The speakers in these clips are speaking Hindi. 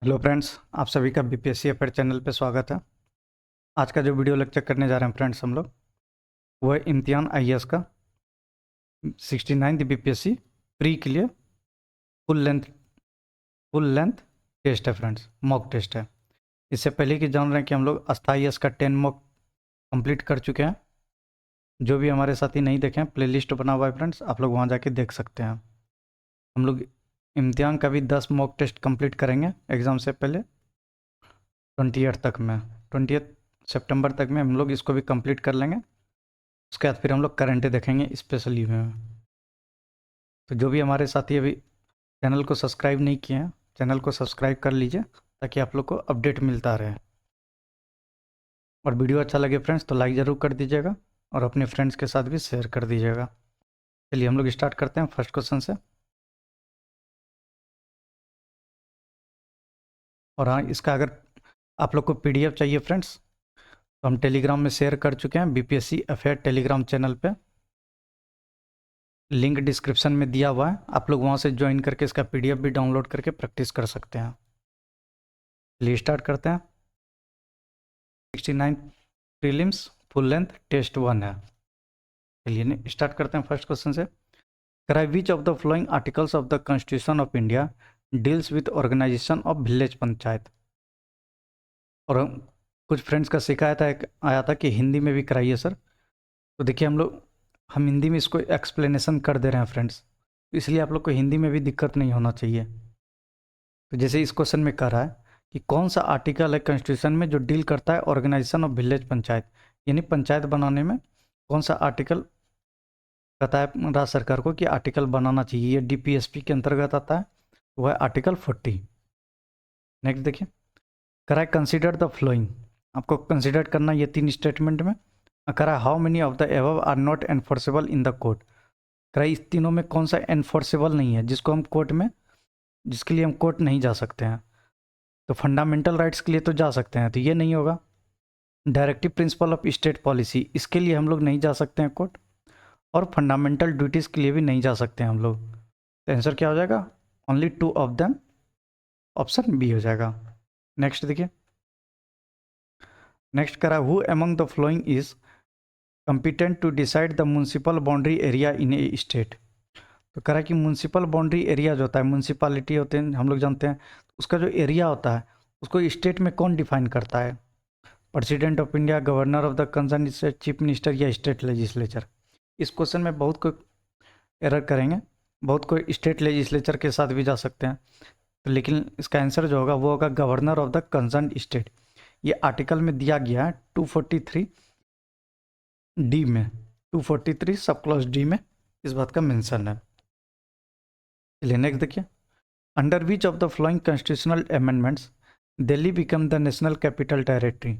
हेलो फ्रेंड्स, आप सभी का बीपीएससी अफेयर चैनल पे स्वागत है। आज का जो वीडियो लेक्चर करने जा रहे हैं फ्रेंड्स हम लोग, वो है इम्तिहान आईएएस का 69 बीपीएससी प्री के लिए फुल लेंथ टेस्ट है फ्रेंड्स, मॉक टेस्ट है। इससे पहले कि जान रहे हैं कि हम लोग अस्थाई का 10 मॉक कंप्लीट कर चुके हैं। जो भी हमारे साथी नहीं देखे हैं, प्ले लिस्ट बना हुआ है फ्रेंड्स, आप लोग वहाँ जाके देख सकते हैं। हम लोग इम्तिहान का भी 10 मॉक टेस्ट कंप्लीट करेंगे एग्ज़ाम से पहले 28 तक में, 28 सितंबर तक में हम लोग इसको भी कंप्लीट कर लेंगे। उसके बाद फिर हम लोग करंट देखेंगे स्पेशली में। तो जो भी हमारे साथी अभी चैनल को सब्सक्राइब नहीं किए हैं, चैनल को सब्सक्राइब कर लीजिए ताकि आप लोग को अपडेट मिलता रहे। और वीडियो अच्छा लगे फ्रेंड्स तो लाइक ज़रूर कर दीजिएगा और अपने फ्रेंड्स के साथ भी शेयर कर दीजिएगा। चलिए हम लोग स्टार्ट करते हैं फर्स्ट क्वेश्चन से। और हाँ, इसका अगर आप लोग को पीडीएफ चाहिए फ्रेंड्स तो हम टेलीग्राम में शेयर कर चुके हैं, बीपीएससी अफेयर टेलीग्राम चैनल पे लिंक डिस्क्रिप्शन में दिया हुआ है। आप लोग वहाँ से ज्वाइन करके इसका पीडीएफ भी डाउनलोड करके प्रैक्टिस कर सकते हैं। चलिए स्टार्ट करते हैं। 69 प्रीलिम्स फुल लेंथ टेस्ट 1 है। चलिए स्टार्ट करते हैं फर्स्ट क्वेश्चन से। कराई which of the following articles of the constitution of India deals with organisation of village panchayat. और कुछ फ्रेंड्स का शिकायत आया था कि हिंदी में भी कराइए सर। तो देखिए हम हिंदी में इसको एक्सप्लेनेशन कर दे रहे हैं फ्रेंड्स, तो इसलिए आप लोग को हिंदी में भी दिक्कत नहीं होना चाहिए। तो जैसे इस क्वेश्चन में कह रहा है कि कौन सा आर्टिकल है कॉन्स्टिट्यूशन में जो डील करता है ऑर्गेनाइजेशन ऑफ विलेज पंचायत, यानी पंचायत बनाने में कौन सा आर्टिकल कहता है राज्य सरकार को कि आर्टिकल बनाना चाहिए। ये डीपीएसपी के अंतर्गत आता है, वो है आर्टिकल 40। नेक्स्ट देखिए, करा कंसिडर द फ्लोइंग, आपको कंसिडर करना ये 3 स्टेटमेंट में। करा how many of the above are not enforceable in the court, करा इस तीनों में कौन सा एनफोर्सेबल नहीं है जिसको हम कोर्ट में, जिसके लिए हम कोर्ट नहीं जा सकते हैं। तो फंडामेंटल राइट्स के लिए तो जा सकते हैं, तो ये नहीं होगा। Directive principle of state policy, इसके लिए हम लोग नहीं जा सकते हैं कोर्ट। और फंडामेंटल ड्यूटीज़ के लिए भी नहीं जा सकते हैं हम लोग। तो आंसर क्या हो जाएगा? Only 2 of them, option B हो जाएगा। नेक्स्ट देखिए, नेक्स्ट करा who among the following is competent to decide the municipal boundary area in a state. तो करा कि म्यूनसिपल बाउंड्री एरिया जो होता है, म्यूनसिपालिटी होते हैं हम लोग जानते हैं, उसका जो एरिया होता है उसको स्टेट में कौन डिफाइन करता है? President of India, governor of the concern state, chief minister या स्टेट लेजिस्लेचर। इस क्वेश्चन में बहुत कोई एरर करेंगे, बहुत कोई स्टेट लेजिस्लेचर के साथ भी जा सकते हैं। तो लेकिन इसका आंसर जो होगा वो होगा governor of the concern state. ये आर्टिकल में दिया गया है 243 डी में, 243 सब क्लॉज डी में इस बात का मेंशन है। चलिए नेक्स्ट देखिए, under which of the flowing constitutional amendments Delhi become the national capital territory.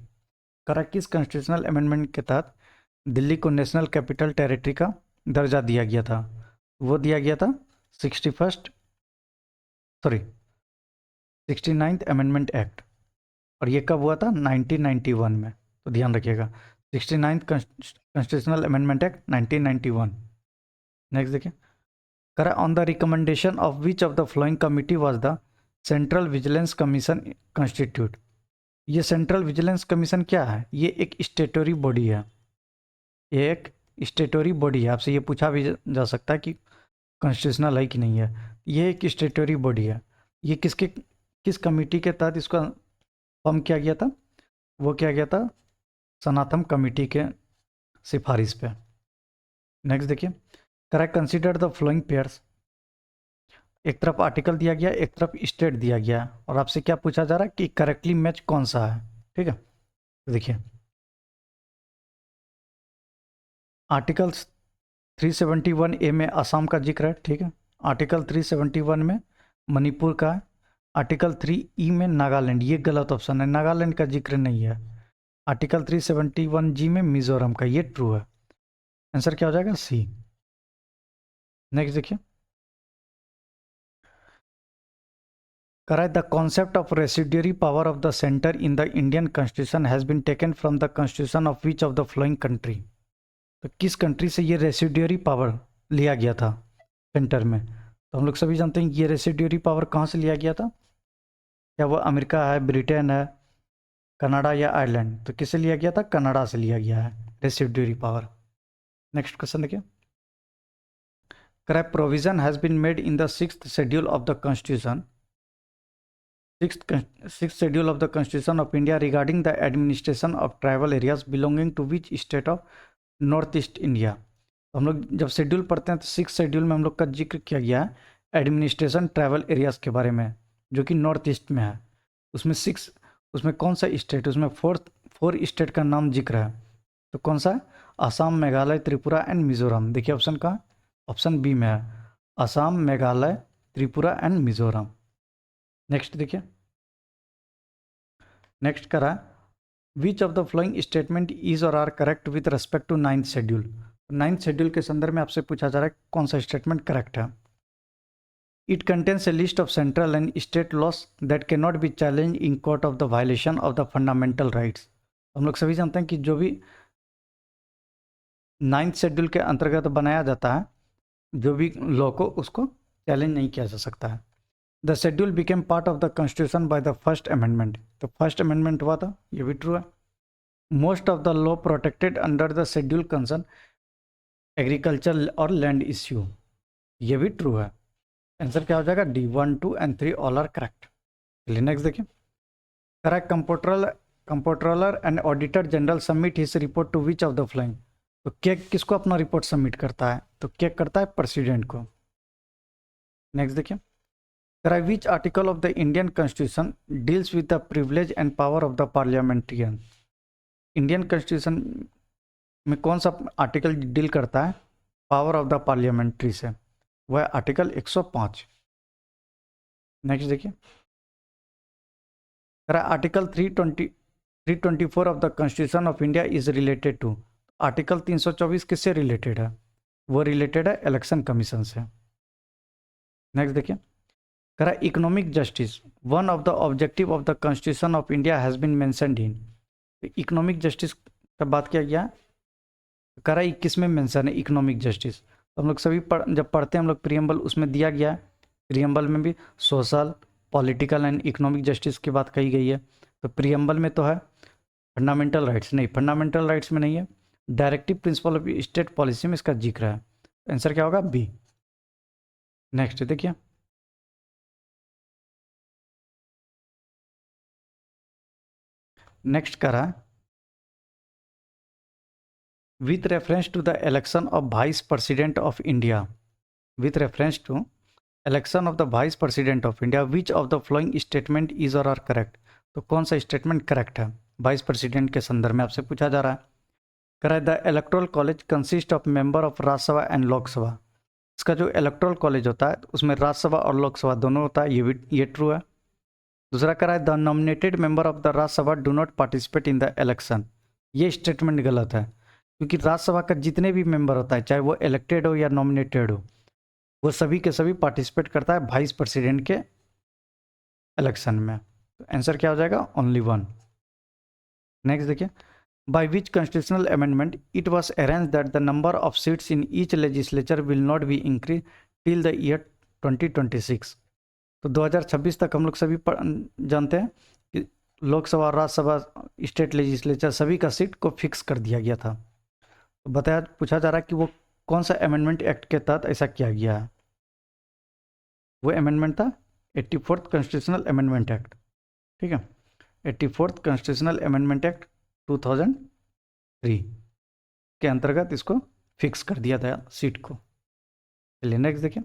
करा किस कॉन्स्टिट्यूशनल अमेंडमेंट के तहत दिल्ली को नेशनल कैपिटल टेरिटरी का दर्जा दिया गया था? वो दिया गया था 69th अमेंडमेंट एक्ट। और ये कब हुआ था? 1991 में। तो ध्यान रखिएगा, 69th constitutional amendment act 1991। Next देखिए, करा on the recommendation of which of the flowing committee was the central vigilance commission constitute. ये सेंट्रल विजिलेंस कमीशन क्या है? ये एक स्टेटरी बॉडी है, ये एक स्टेटरी बॉडी है। आपसे ये पूछा भी जा सकता है कि कॉन्स्टिट्यूशनल है कि नहीं है। ये एक स्टेटरी बॉडी है। ये किस कमेटी के तहत इसको फॉर्म किया गया था? वो किया गया था सनातन कमेटी के सिफारिश पे। नेक्स्ट देखिए, correct consider the flowing pairs. एक तरफ आर्टिकल दिया गया, एक तरफ स्टेट दिया गया, और आपसे क्या पूछा जा रहा है कि करेक्टली मैच कौन सा है। ठीक है, तो देखिए आर्टिकल 371 ए में असम का जिक्र है। ठीक है, आर्टिकल 371 में मणिपुर का है, आर्टिकल 3 ई में नागालैंड, ये गलत ऑप्शन है, नागालैंड का जिक्र नहीं है। आर्टिकल 371 जी में मिजोरम का, ये ट्रू है। आंसर क्या हो जाएगा? सी। नेक्स्ट देखिए, कराए the concept of residuary power of the centre in the Indian constitution has been taken from the constitution of which of the following country. तो किस कंट्री से ये रेसिड्यूरी पावर लिया गया था सेंटर में? तो हम लोग सभी जानते हैं ये रेसिड्यूरी पावर कहाँ से लिया गया था? क्या वो अमेरिका है, ब्रिटेन है, कनाडा या आयरलैंड? तो किससे लिया गया था? कनाडा से लिया गया है रेसिड्यूरी पावर। नेक्स्ट क्वेश्चन देखिए, correct provision has been made in the sixth schedule of the constitution, sixth schedule of the constitution of India regarding the administration of tribal areas belonging to which state of north east India. तो हम लोग जब शेड्यूल पढ़ते हैं तो सिक्स शेड्यूल में हम लोग का जिक्र किया गया है एडमिनिस्ट्रेशन ट्राइबल एरियाज के बारे में, जो कि नॉर्थ ईस्ट में है। उसमें सिक्स, उसमें कौन सा स्टेट, उसमें फोर स्टेट का नाम जिक्र है। तो कौन सा है? असम, मेघालय, त्रिपुरा एंड मिजोरम। देखिए ऑप्शन का, ऑप्शन बी में है असम, मेघालय, त्रिपुरा एंड मिजोरम। नेक्स्ट देखिए, नेक्स्ट करा, which of the flowing statement is और are correct with respect to ninth schedule. Ninth schedule के संदर्भ में आपसे पूछा जा रहा है कौन सा स्टेटमेंट करेक्ट है। It contains A list of central and state loss that can not be challenge in court of the violation of the fundamental rights. हम लोग सभी जानते हैं कि जो भी नाइन्थ शेड्यूल के अंतर्गत बनाया जाता है, जो भी लॉ को, उसको चैलेंज नहीं किया जा सकता है। The schedule became part of the constitution by the first amendment. तो फर्स्ट अमेंडमेंट हुआ था, ये भी ट्रू है। Most of the law protected under the schedule concern agriculture और लैंड इश्यू, ये भी ट्रू है। आंसर क्या हो जाएगा? D, 1, 2 and 3 all are correct. चलिए नेक्स्ट देखिए, correct comptroller and auditor general submit his report to which of the following. तो क्या किसको अपना रिपोर्ट सबमिट करता है? तो क्या करता है? प्रेसिडेंट को। नेक्स्ट देखिए, correct which article of the Indian constitution deals with the privilege and power of the parliamentarian. Indian constitution में कौन सा आर्टिकल डील करता है पावर ऑफ द पार्लियामेंट्री से? वह है आर्टिकल 105। नेक्स्ट देखिए, article 324 of the constitution of India is related to. Article 324 किससे रिलेटेड है? वो रिलेटेड है इलेक्शन कमीशन से। नेक्स्ट देखिए, economic justice one of the objective of the constitution of India has been mentioned in. Economic justice का बात किया गया, किस में मेंशन है इकोनॉमिक जस्टिस? तो हम लोग सभी जब पढ़ते हैं हम लोग प्रियम्बल, उसमें दिया गया है, प्रियम्बल में भी social, political and economic justice की बात कही गई है। तो प्रियम्बल में तो है, फंडामेंटल राइट्स नहीं, फंडामेंटल राइट्स में नहीं है, directive principle of state policy में इसका जिक्र है। आंसर क्या होगा? बी। नेक्स्ट देखिए, नेक्स्ट करा, with reference to the election of vice president of India, with reference to election of the vice president of India, which of the following statement is or are correct? तो कौन सा स्टेटमेंट करेक्ट है? वाइस प्रेसिडेंट के संदर्भ में आपसे पूछा जा रहा है। Correct, the electoral college consist of member of Rajya Sabha and Lok Sabha. इसका जो इलेक्टोरल कॉलेज होता है उसमें राज्यसभा और लोकसभा दोनों होता है, ये ट्रू है। दूसरा करा है, the nominated member of the Rajya Sabha do not participate in the election. ये स्टेटमेंट गलत है, क्योंकि राज्यसभा का जितने भी मेंबर होता है, चाहे वो इलेक्टेड हो या नॉमिनेटेड हो, वो सभी के सभी पार्टिसिपेट करता है वाइस प्रेसिडेंट के इलेक्शन में। तो आंसर क्या हो जाएगा? Only one. नेक्स्ट देखिए, by which constitutional amendment it was arranged that the number of seats in each legislature will not be increase till the year 2026। तो 2026 तक हम लोग सभी जानते हैं कि लोकसभा, राज्यसभा, स्टेट लेजिस्लेचर सभी का सीट को फिक्स कर दिया गया था। तो बताया, पूछा जा रहा है कि वो कौन सा अमेंडमेंट एक्ट के तहत ऐसा किया गया है। वो अमेंडमेंट था 84th कॉन्स्टिट्यूशनल अमेंडमेंट एक्ट। ठीक है, 84th कॉन्स्टिट्यूशनल अमेंडमेंट एक्ट 2003 के अंतर्गत इसको फिक्स कर दिया था सीट को। चलिए नेक्स्ट देखिए,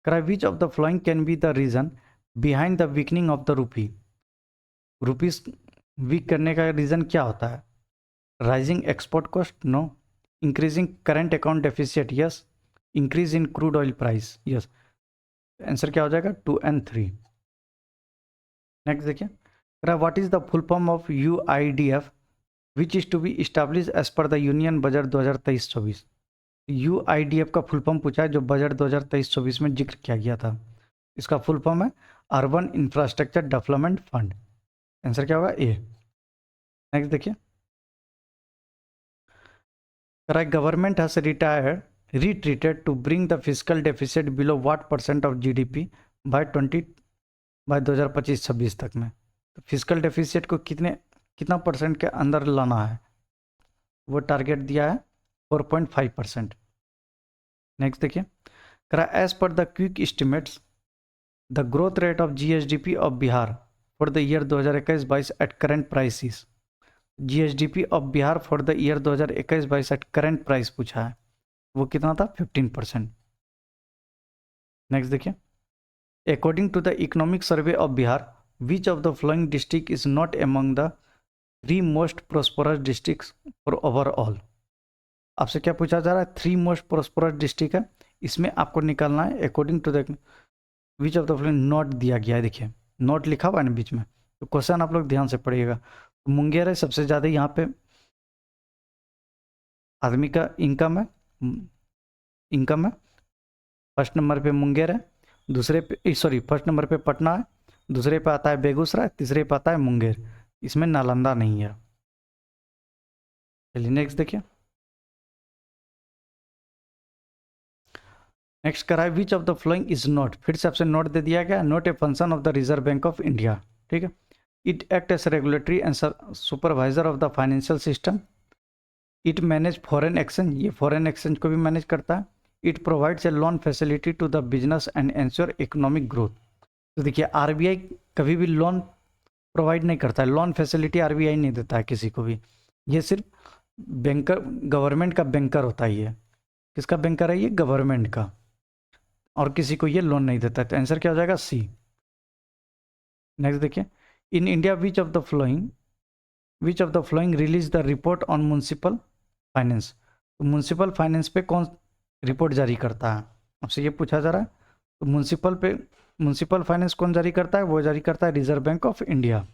which of the following can be the reason behind the weakening of the rupee. Rupee's weak करने का रीजन क्या होता है? Rising export cost? No. Increasing current account deficit? Yes. Increase in crude oil price? Yes. Answer क्या हो जाएगा? 2 and 3। नेक्स्ट देखिए, what is the full form of UIDF which is to be establish as per the union budget 2023-24। UIDF का फुल फॉर्म पूछा है, जो बजट 2023-24 में जिक्र किया गया था। इसका फुल फॉर्म है urban infrastructure development fund. Answer क्या होगा? ए। नेक्स्ट देखिए, government has retreated to bring the fiscal deficit below what % of GDP by bye 2025-26 तक में। तो फिजिकल डेफिसिट को कितना परसेंट के अंदर लाना है, वो टारगेट दिया है 4.5%। नेक्स्ट देखिए, करा as per the quick estimates the growth rate of GSDP of Bihar for the year 2021-22 at current prices. GSDP of Bihar for the year 2021-22 at current price पूछा है, वो कितना था 15%। नेक्स्ट देखिए, according to the economic survey of Bihar which of the following district is not among the 3 most prosperous district for overall. आपसे क्या पूछा जा रहा है, 3 मोस्ट प्रोस्परस डिस्ट्रिक्ट है, इसमें आपको निकालना है according to the which of the following. Note दिया गया है, देखिए नोट लिखा हुआ है ना बीच में, तो क्वेश्चन आप लोग ध्यान से पढ़िएगा। तो मुंगेर है सबसे ज़्यादा यहाँ पे आदमी का इनकम है। फर्स्ट नंबर पे मुंगेर है, दूसरे पे फर्स्ट नंबर पे पटना है, दूसरे पे आता है बेगूसराय, तीसरे पे आता है मुंगेर, इसमें नालंदा नहीं है। चलिए नेक्स्ट देखिए, नेक्स्ट करा है which of the following is not, फिर से आपसे नोट दे दिया गया, not a function of the reserve bank of India. ठीक है, it act as regulatory and supervisor of the financial system. It manage foreign exchange, ये फॉरेन एक्सचेंज को भी मैनेज करता है। It provides a loan facility to the business and ensure economic growth. तो देखिए आरबीआई कभी भी लोन प्रोवाइड नहीं करता है, लोन फैसिलिटी आरबीआई नहीं देता है किसी को भी, ये सिर्फ बैंकर, गवर्नमेंट का बैंकर होता है। ये किसका बैंकर है, ये गवर्नमेंट का, और किसी को ये लोन नहीं देता है। तो आंसर क्या हो जाएगा, सी। नेक्स्ट देखिए, in India which of the flowing release the report on municipal finance. तो म्यूनसिपल फाइनेंस पे कौन रिपोर्ट जारी करता है, आपसे ये पूछा जा रहा है। तो म्यूनसिपल फाइनेंस कौन जारी करता है, वो जारी करता है रिजर्व बैंक ऑफ इंडिया।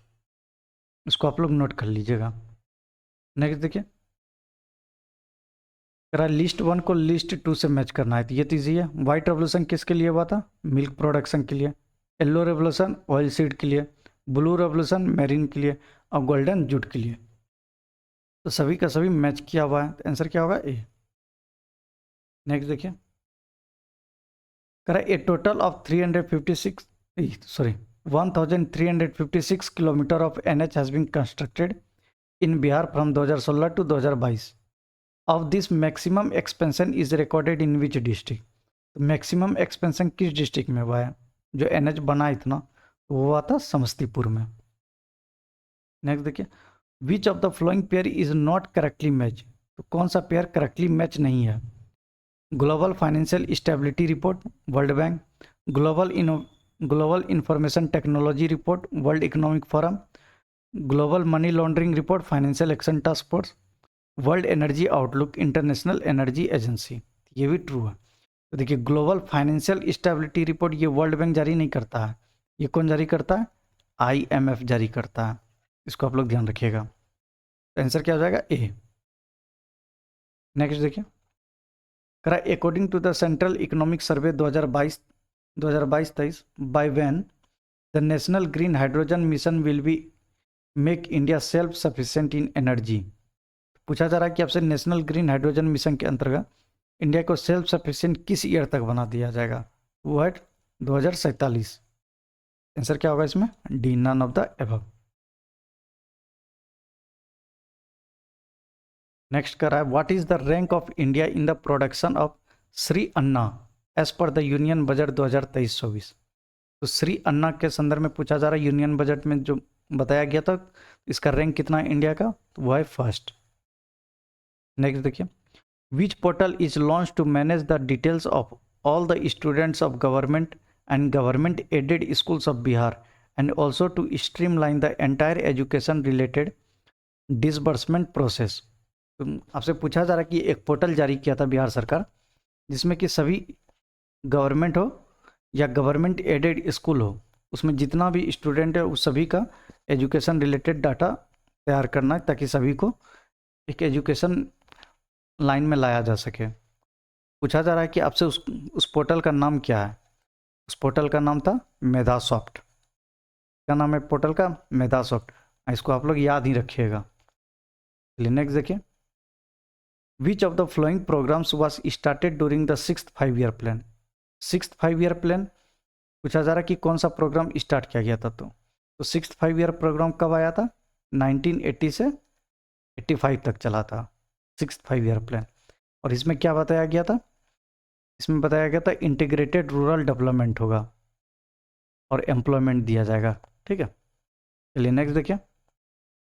इसको आप लोग नोट कर लीजिएगा। नेक्स्ट देखिए, करा लिस्ट 1 को लिस्ट 2 से मैच करना है, तो ये ईजी है। व्हाइट रेवोल्यूशन किसके लिए हुआ था, मिल्क प्रोडक्शन के लिए। येलो रेवोल्यूशन ऑयल सीड के लिए। ब्लू रेवोल्यूशन मैरीन के लिए, और गोल्डन जूट के लिए। तो सभी का सभी मैच किया हुआ है, तो आंसर क्या होगा, ए। नेक्स्ट देखिए, करा a total of 1356 kilometre of NH has been constructed in Bihar from 2016 to 2022। Of this maximum expansion is recorded in which district. तो मैक्सिमम एक्सपेंशन किस डिस्ट्रिक्ट में हुआ है, जो NH बना इतना, वो हुआ था समस्तीपुर में। नेक्स्ट देखिए, which of the following pair is not correctly match. तो कौन सा पेयर करेक्टली मैच नहीं है, global financial stability report world bank, global information technology report world economic forum, global money laundering report financial action task force, world energy outlook international energy agency. ये भी ट्रू है। तो देखिए ग्लोबल फाइनेंशियल स्टेबिलिटी रिपोर्ट ये वर्ल्ड बैंक जारी नहीं करता है, ये कौन जारी करता है, IMF जारी करता है। इसको आप लोग ध्यान रखिएगा। तो आंसर क्या हो जाएगा, ए। नेक्स्ट देखिए, करा according to the central economic survey 2022-23 by when the national green hydrogen mission will be make India self sufficient in energy. पूछा जा रहा है कि आपसे नेशनल ग्रीन हाइड्रोजन मिशन के अंतर्गत इंडिया को सेल्फ सफिशिएंट किस ईयर तक बना दिया जाएगा, वो है 2047। आंसर क्या होगा इसमें, D, none of the above. Next कर रहा है, what is the rank of India in the production of Shri Anna as per the union budget 2023-24। तो श्री अन्ना के संदर्भ में पूछा जा रहा है, यूनियन बजट में जो बताया गया था इसका रैंक कितना है इंडिया का, तो वो है फर्स्ट। नेक्स्ट देखिए, which portal is launch to manage the details of all the students of government and government aided schools of Bihar and also to streamline the entire education related disbursement process. तो आपसे पूछा जा रहा है कि एक पोर्टल जारी किया था बिहार सरकार, जिसमें कि सभी गवर्नमेंट हो या गवर्नमेंट एडेड स्कूल हो, उसमें जितना भी स्टूडेंट है उस सभी का एजुकेशन रिलेटेड डाटा तैयार करना है, ताकि सभी को एक एजुकेशन लाइन में लाया जा सके। पूछा जा रहा है कि आपसे उस पोर्टल का नाम क्या है, उस पोर्टल का नाम था मेधासॉफ्ट। क्या नाम है पोर्टल का, मेधासॉफ्ट। इसको आप लोग याद ही रखिएगा। नेक्स्ट देखिए, which of the following programmes was started during the 6th 5-year plan. 6th 5-year plan पूछा जा रहा है कि कौन सा प्रोग्राम स्टार्ट किया गया था। तो 6th 5 ईयर प्रोग्राम कब आया था? 1980 से 85 तक चला था 6th 5 ईयर प्लान। और इसमें क्या बताया गया था? इसमें बताया गया था इंटीग्रेटेड रूरल डेवलपमेंट होगा और एम्प्लॉयमेंट दिया जाएगा। ठीक है, चलिए नेक्स्ट देखिए।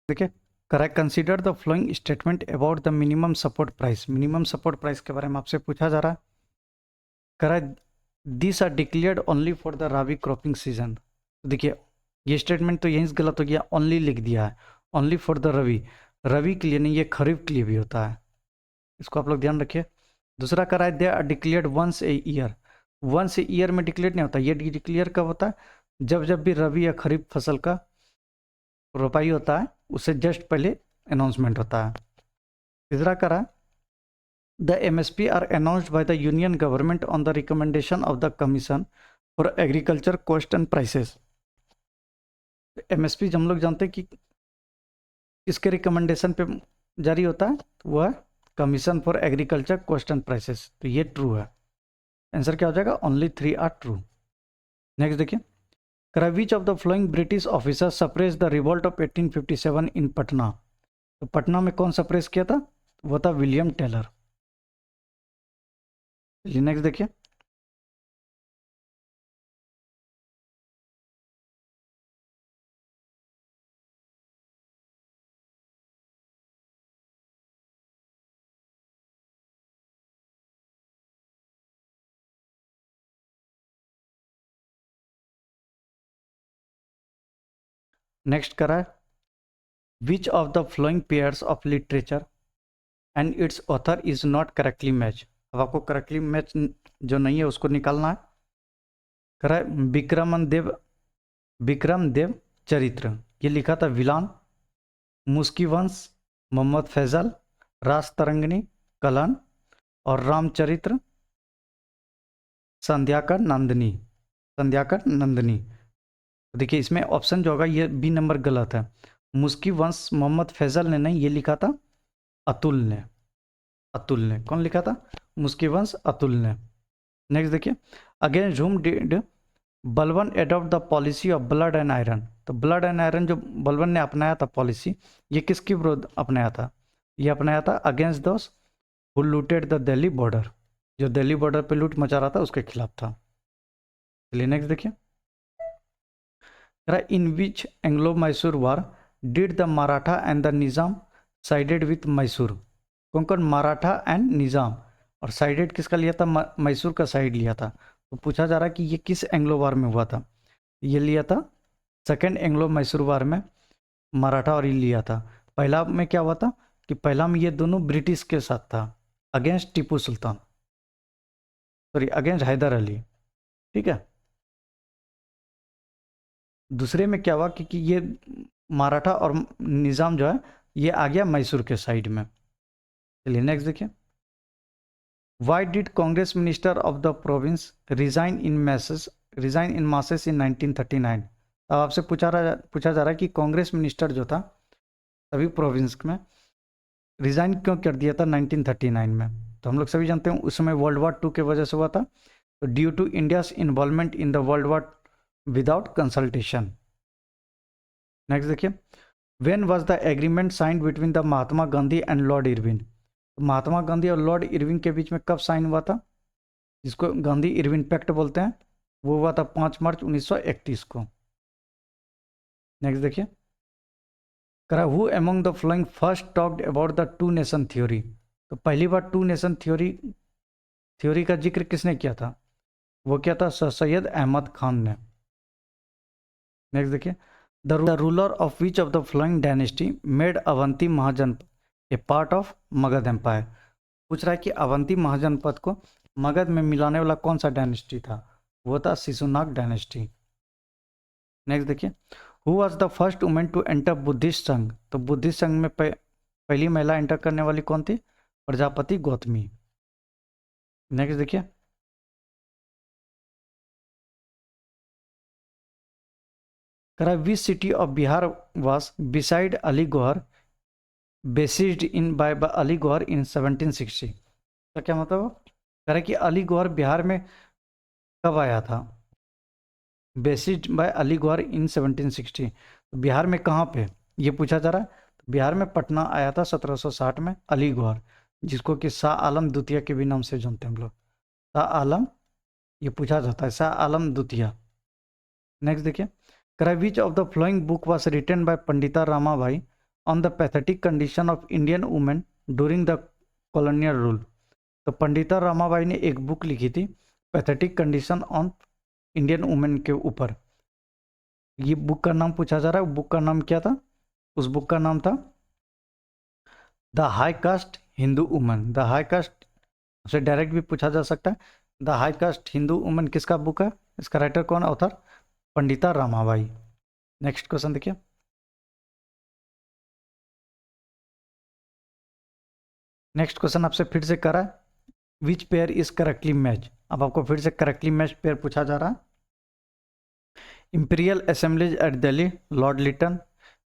देखिए, correct consider the flowing statement about the minimum support price. Minimum support price के बारे में आपसे पूछा जा रहा है। Correct, this are declared only for the rabi cropping season. देखिए, ये स्टेटमेंट तो यहीं गलत हो गया, ओनली लिख दिया है, only for the rabi. Rabi के लिए नहीं, ये खरीफ के लिए भी होता है, इसको आप लोग ध्यान रखिए। दूसरा करा है they are declared once a year. Once a year में डिक्लेयर नहीं होता, ये डिक्लेयर कब होता है? जब जब भी रबी या खरीफ फसल का रोपाई होता है उससे जस्ट पहले अनाउंसमेंट होता है। तीसरा करा the MSP are announced by the union government on the recommendation of the commission for agriculture cost and prices. MSP हम लोग जानते हैं कि किसके रिकमेंडेशन पे जारी होता है, तो वह commission for agriculture cost and prices. तो ये ट्रू है, आंसर क्या हो जाएगा? Only 3 are true. नेक्स्ट देखिए, करा which of the flowing British officer suppress the revolt of 1857 इन पटना। तो पटना में कौन सप्रेस किया था? वो था विलियम टेलर। नेक्स्ट देखिए, नेक्स्ट करा है which of the flowing pairs of literature and it's author is not correctly match. अब आपको करेक्टली मैच जो नहीं है उसको निकालना है। करा है विक्रम देव चरित्र, ये लिखा था विलान, मुस्की वंश, मोहम्मद फैजल, रास तरंगिणी, कलन और रामचरित्र संध्याकर नंदिनी। संध्याकर नंदिनी। देखिए, इसमें ऑप्शन जो होगा ये बी नंबर गलत है। मुस्की वंश मोहम्मद फैजल ने नहीं, ये लिखा था अतुल ने। अतुल ने कौन लिखा था? मुस्की वंश अतुल ने। नेक्स्ट देखिए, अगेंस्ट हुम डिड बलवन adopt the policy of blood and iron. तो ब्लड एंड आयरन जो बलवन ने अपनाया था पॉलिसी, ये किसके विरुद्ध अपनाया था? ये अपनाया था against those who looted the Delhi border, जो दिल्ली बॉर्डर पे लूट मचा रहा था उसके खिलाफ था। चलिए नेक्स्ट देखिए, in which Anglo Mysore war did the Maratha and the Nizam sided with Mysore. कौन कौन? मराठा एंड निज़ाम। और साइडेड किसका लिया था? मैसूर का साइड लिया था। तो पूछा जा रहा है कि ये किस एंग्लो वार में हुआ था? ये लिया था सेकेंड एंग्लो मैसूर वार में मराठा और ये लिया था। पहला में क्या हुआ था कि पहला में ये दोनों ब्रिटिश के साथ था against Tipu Sultan, sorry against Haider Ali. ठीक है, दूसरे में क्या हुआ कि ये मराठा और निज़ाम जो है ये आ गया मैसूर के साइड में। चलिए नेक्स्ट देखिए, why did Congress minister of the province resign in masses इन 1939। अब आपसे पूछा जा रहा है कि कांग्रेस मिनिस्टर जो था सभी प्रोविंस में रिजाइन क्यों कर दिया था 1939 में। तो हम लोग सभी जानते हैं उस समय वर्ल्ड वॉर 2 के वजह से हुआ था। तो due to India's involvement in the world war without consultation. Next देखिए, when was the agreement signed between the Mahatma Gandhi and Lord Irwin. Mahatma Gandhi और लॉर्ड इरविन के बीच में कब साइन हुआ था? जिसको गांधी इरविन पैक्ट बोलते हैं, वो हुआ था 5 मार्च 1931 को। नेक्स्ट देखिए, करा who among the flowing first talked about the two nation theory. तो पहली बार टू नेशन थ्योरी का जिक्र किसने किया था? वो क्या था? सर सैयद अहमद खान ने। नेक्स्ट देखिए, the ruler of which of the following dynasty made Avanti Mahajanapada a part of Magadha empire. पूछ रहा है कि अवंती महाजनपद को मगध में मिलाने वाला कौन सा डायनेस्टी था? वो था शिशुनाग डायनेस्टी। नेक्स्ट देखिए, who was the first women to enter Buddhist Sangha. तो बुद्धिस्ट संघ में पहली महिला एंटर करने वाली कौन थी? प्रजापति गौतमी। नेक्स्ट देखिए, करा which city of Bihar was beside Ali Gauhar besieged in by Ali Gauhar in 1760। तो क्या मतलब? कह रहा है कि अली गौहर बिहार में कब आया था? Based bye Ali Gauhar in 1760। Bihar में कहाँ पे ये पूछा जा रहा है? बिहार में पटना आया था 1760 में अली गौहर, जिसको कि शाह आलम द्वितीय के भी नाम से जानते हैं हम लोग। शाह आलम, ये पूछा जाता है शाह आलम द्वितीय। नेक्स्ट देखिए, कराई which of the following book was written by Pandita Ramabai on the pathetic condition of Indian women during the colonial rule. तो पंडिता रामाबाई ने एक बुक लिखी थी pathetic condition on Indian women के ऊपर। ये बुक का नाम पूछा जा रहा है, बुक का नाम क्या था? उस बुक का नाम था the high cast Hindu woman. The high cast से डायरेक्ट भी पूछा जा सकता है। The high cast Hindu woman किसका बुक है? इसका राइटर कौन है? Author Pandita Ramabai. Next question देखिए, नेक्स्ट क्वेश्चन आपसे फिर से करा है, which pair is correctly match. अब आपको फिर से करेक्टली मैच पेयर पूछा जा रहा है। Imperial assemblies at Delhi, Lord Lytton.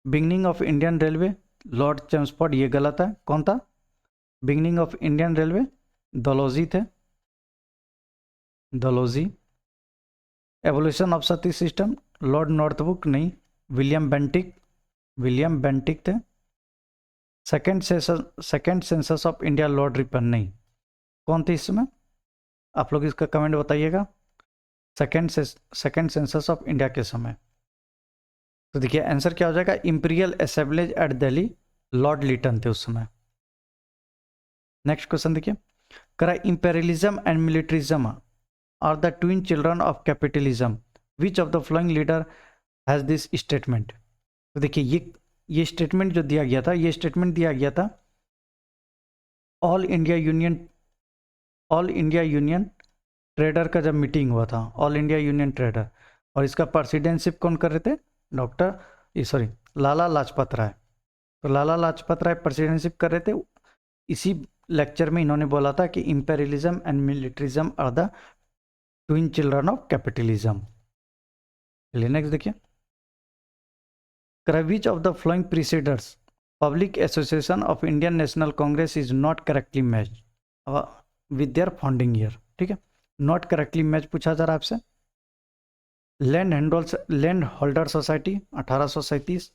Beginning of Indian railway, Lord Chelmsford. ये गलत है, कौन था? Beginning of Indian railway Dalhousie थे, Dalhousie. Evolution of sati system, Lord Northbrook नहीं, विलियम बेंटिक, विलियम बेंटिक थे। Second census of India, Lord Ripon नहीं, कौन थे इसमें? आप लोग इसका कमेंट बताइएगा। सेकेंड सेंसस ऑफ इंडिया के समय। तो देखिए आंसर क्या हो जाएगा, imperial assemblies at Delhi, Lord Lytton थे उस समय। नेक्स्ट क्वेश्चन देखिए, करा imperialism and militarism are the twin children of capitalism, which of the following leader has this statement. तो देखिए ये स्टेटमेंट जो दिया गया था, ये स्टेटमेंट दिया गया था ऑल इंडिया यूनियन ट्रेडर का जब मीटिंग हुआ था, ऑल इंडिया यूनियन ट्रेडर, और इसका प्रेसिडेंटशिप कौन कर रहे थे? लाला लाजपत राय। तो लाला लाजपत राय प्रेसिडेंटशिप कर रहे थे। इसी लेक्चर में इन्होंने बोला था कि imperialism and militarism are the twin children of capitalism. चलिए नेक्स्ट देखिए, which of the following preceders public association of Indian National Congress is not correctly matched with their founding year. ठीक है, नॉट करेक्टली मैच पूछा जा रहा है आपसे। Land holder society 1837,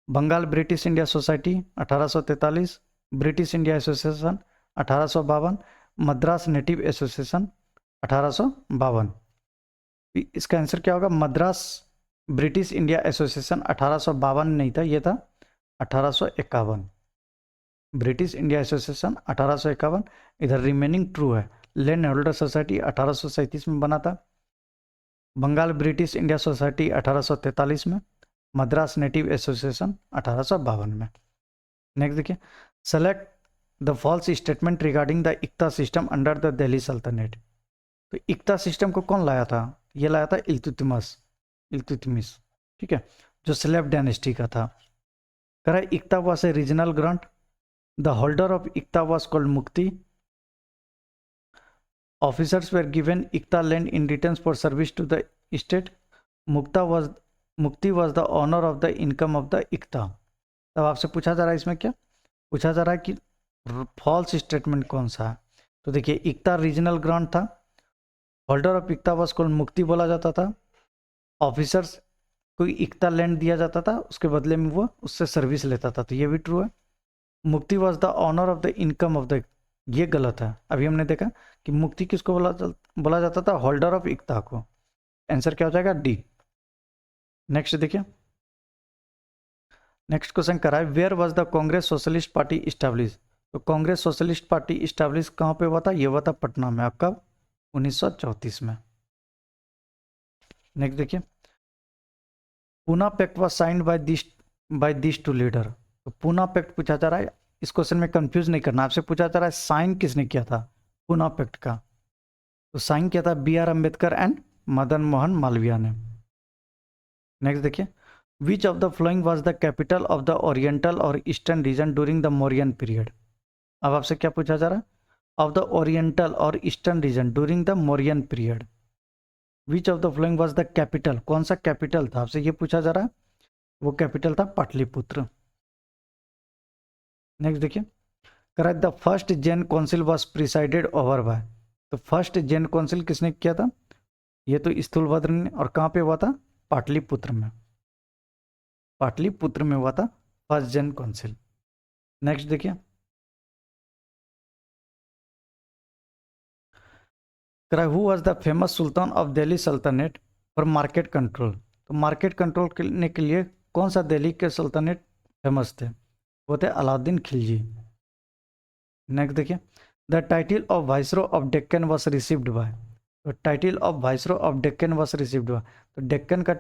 Bengal British India society 1843, British India association 1852, Madras native association 1852। इसका आंसर क्या होगा? मद्रास ब्रिटिश इंडिया एसोसिएशन 1852 नहीं था, ये था 1851। ब्रिटिश इंडिया एसोसिएशन 1851, इधर रिमेनिंग ट्रू है। लैंड होल्डर सोसाइटी 1837 में बना था, बंगाल ब्रिटिश इंडिया सोसाइटी 1843 में, मद्रास नेटिव एसोसिएशन 1852 में। नेक्स्ट देखिए, select the false statement regarding the iqta system under the Delhi Sultanate. तो इक्ता सिस्टम को कौन लाया था? ये लाया था इल्तुतमिश, ठीक है, जो स्लेव डायनेस्टी का था। कह रहा है iqta was a regional grant, the holder of iqta was called muqti, officers were given iqta land in return for service to the state, muqti was the owner of the income of the iqta. तब आपसे पूछा जा रहा है, इसमें क्या पूछा जा रहा है कि फॉल्स स्टेटमेंट कौन सा है? तो देखिए इक्ता रीजनल ग्रांट था, holder of iqta was called मुक्ति बोला जाता था, ऑफिसर्स को इक्ता लैंड दिया जाता था, उसके बदले में वो उससे सर्विस लेता था, तो ये भी ट्रू है। Muqti was the owner of the income of the, ये गलत है। अभी हमने देखा कि मुक्ति किसको बोला जाता था? होल्डर ऑफ इक्ता को। आंसर क्या हो जाएगा? डी। नेक्स्ट देखिए, नेक्स्ट क्वेश्चन करा है, where was the Congress socialist party establish. तो कांग्रेस सोशलिस्ट पार्टी इस्टेब्लिश कहाँ पे हुआ था? ये हुआ था पटना में, आपका 1934 में। नेक्स्ट देखिए, Poona pact was signed by this two leader. तो पूना पैक्ट पूछा जा रहा है, इस क्वेश्चन में कंफ्यूज नहीं करना, आपसे पूछा जा रहा है साइन किसने किया था पूना पैक्ट का। तो साइन किया था B R Ambedkar and Madan Mohan Malaviya ने। नेक्स्ट देखिए, which of the following was the capital of the oriental or eastern region during the Mauryan period. अब आपसे क्या पूछा जा रहा है? Of the oriental or eastern region during the Mauryan period, which of the following was the capital, कौन सा कैपिटल था? आपसे ये पूछा जा रहा है, वो कैपिटल था पाटलिपुत्र। नेक्स्ट देखिए, correct the first Jan council was presided over by. तो फर्स्ट जैन काउंसिल किसने किया था? ये तो स्थूलभद्र ने, और कहाँ पे हुआ था? पाटलिपुत्र में। पाटलिपुत्र में हुआ था फर्स्ट जन काउंसिल। नेक्स्ट देखिए, who was the famous Sultan of Delhi सल्तनत फॉर मार्केट कंट्रोल। तो मार्केट कंट्रोल करने के लिए कौन सा दिल्ली के सल्तनत फेमस थे? वो थे अलाउद्दीन खिलजी। नेक्स्ट देखिए, the title of viceroy of Deccan was received by. तो title of viceroy of Deccan was received by, तो डेक्कन का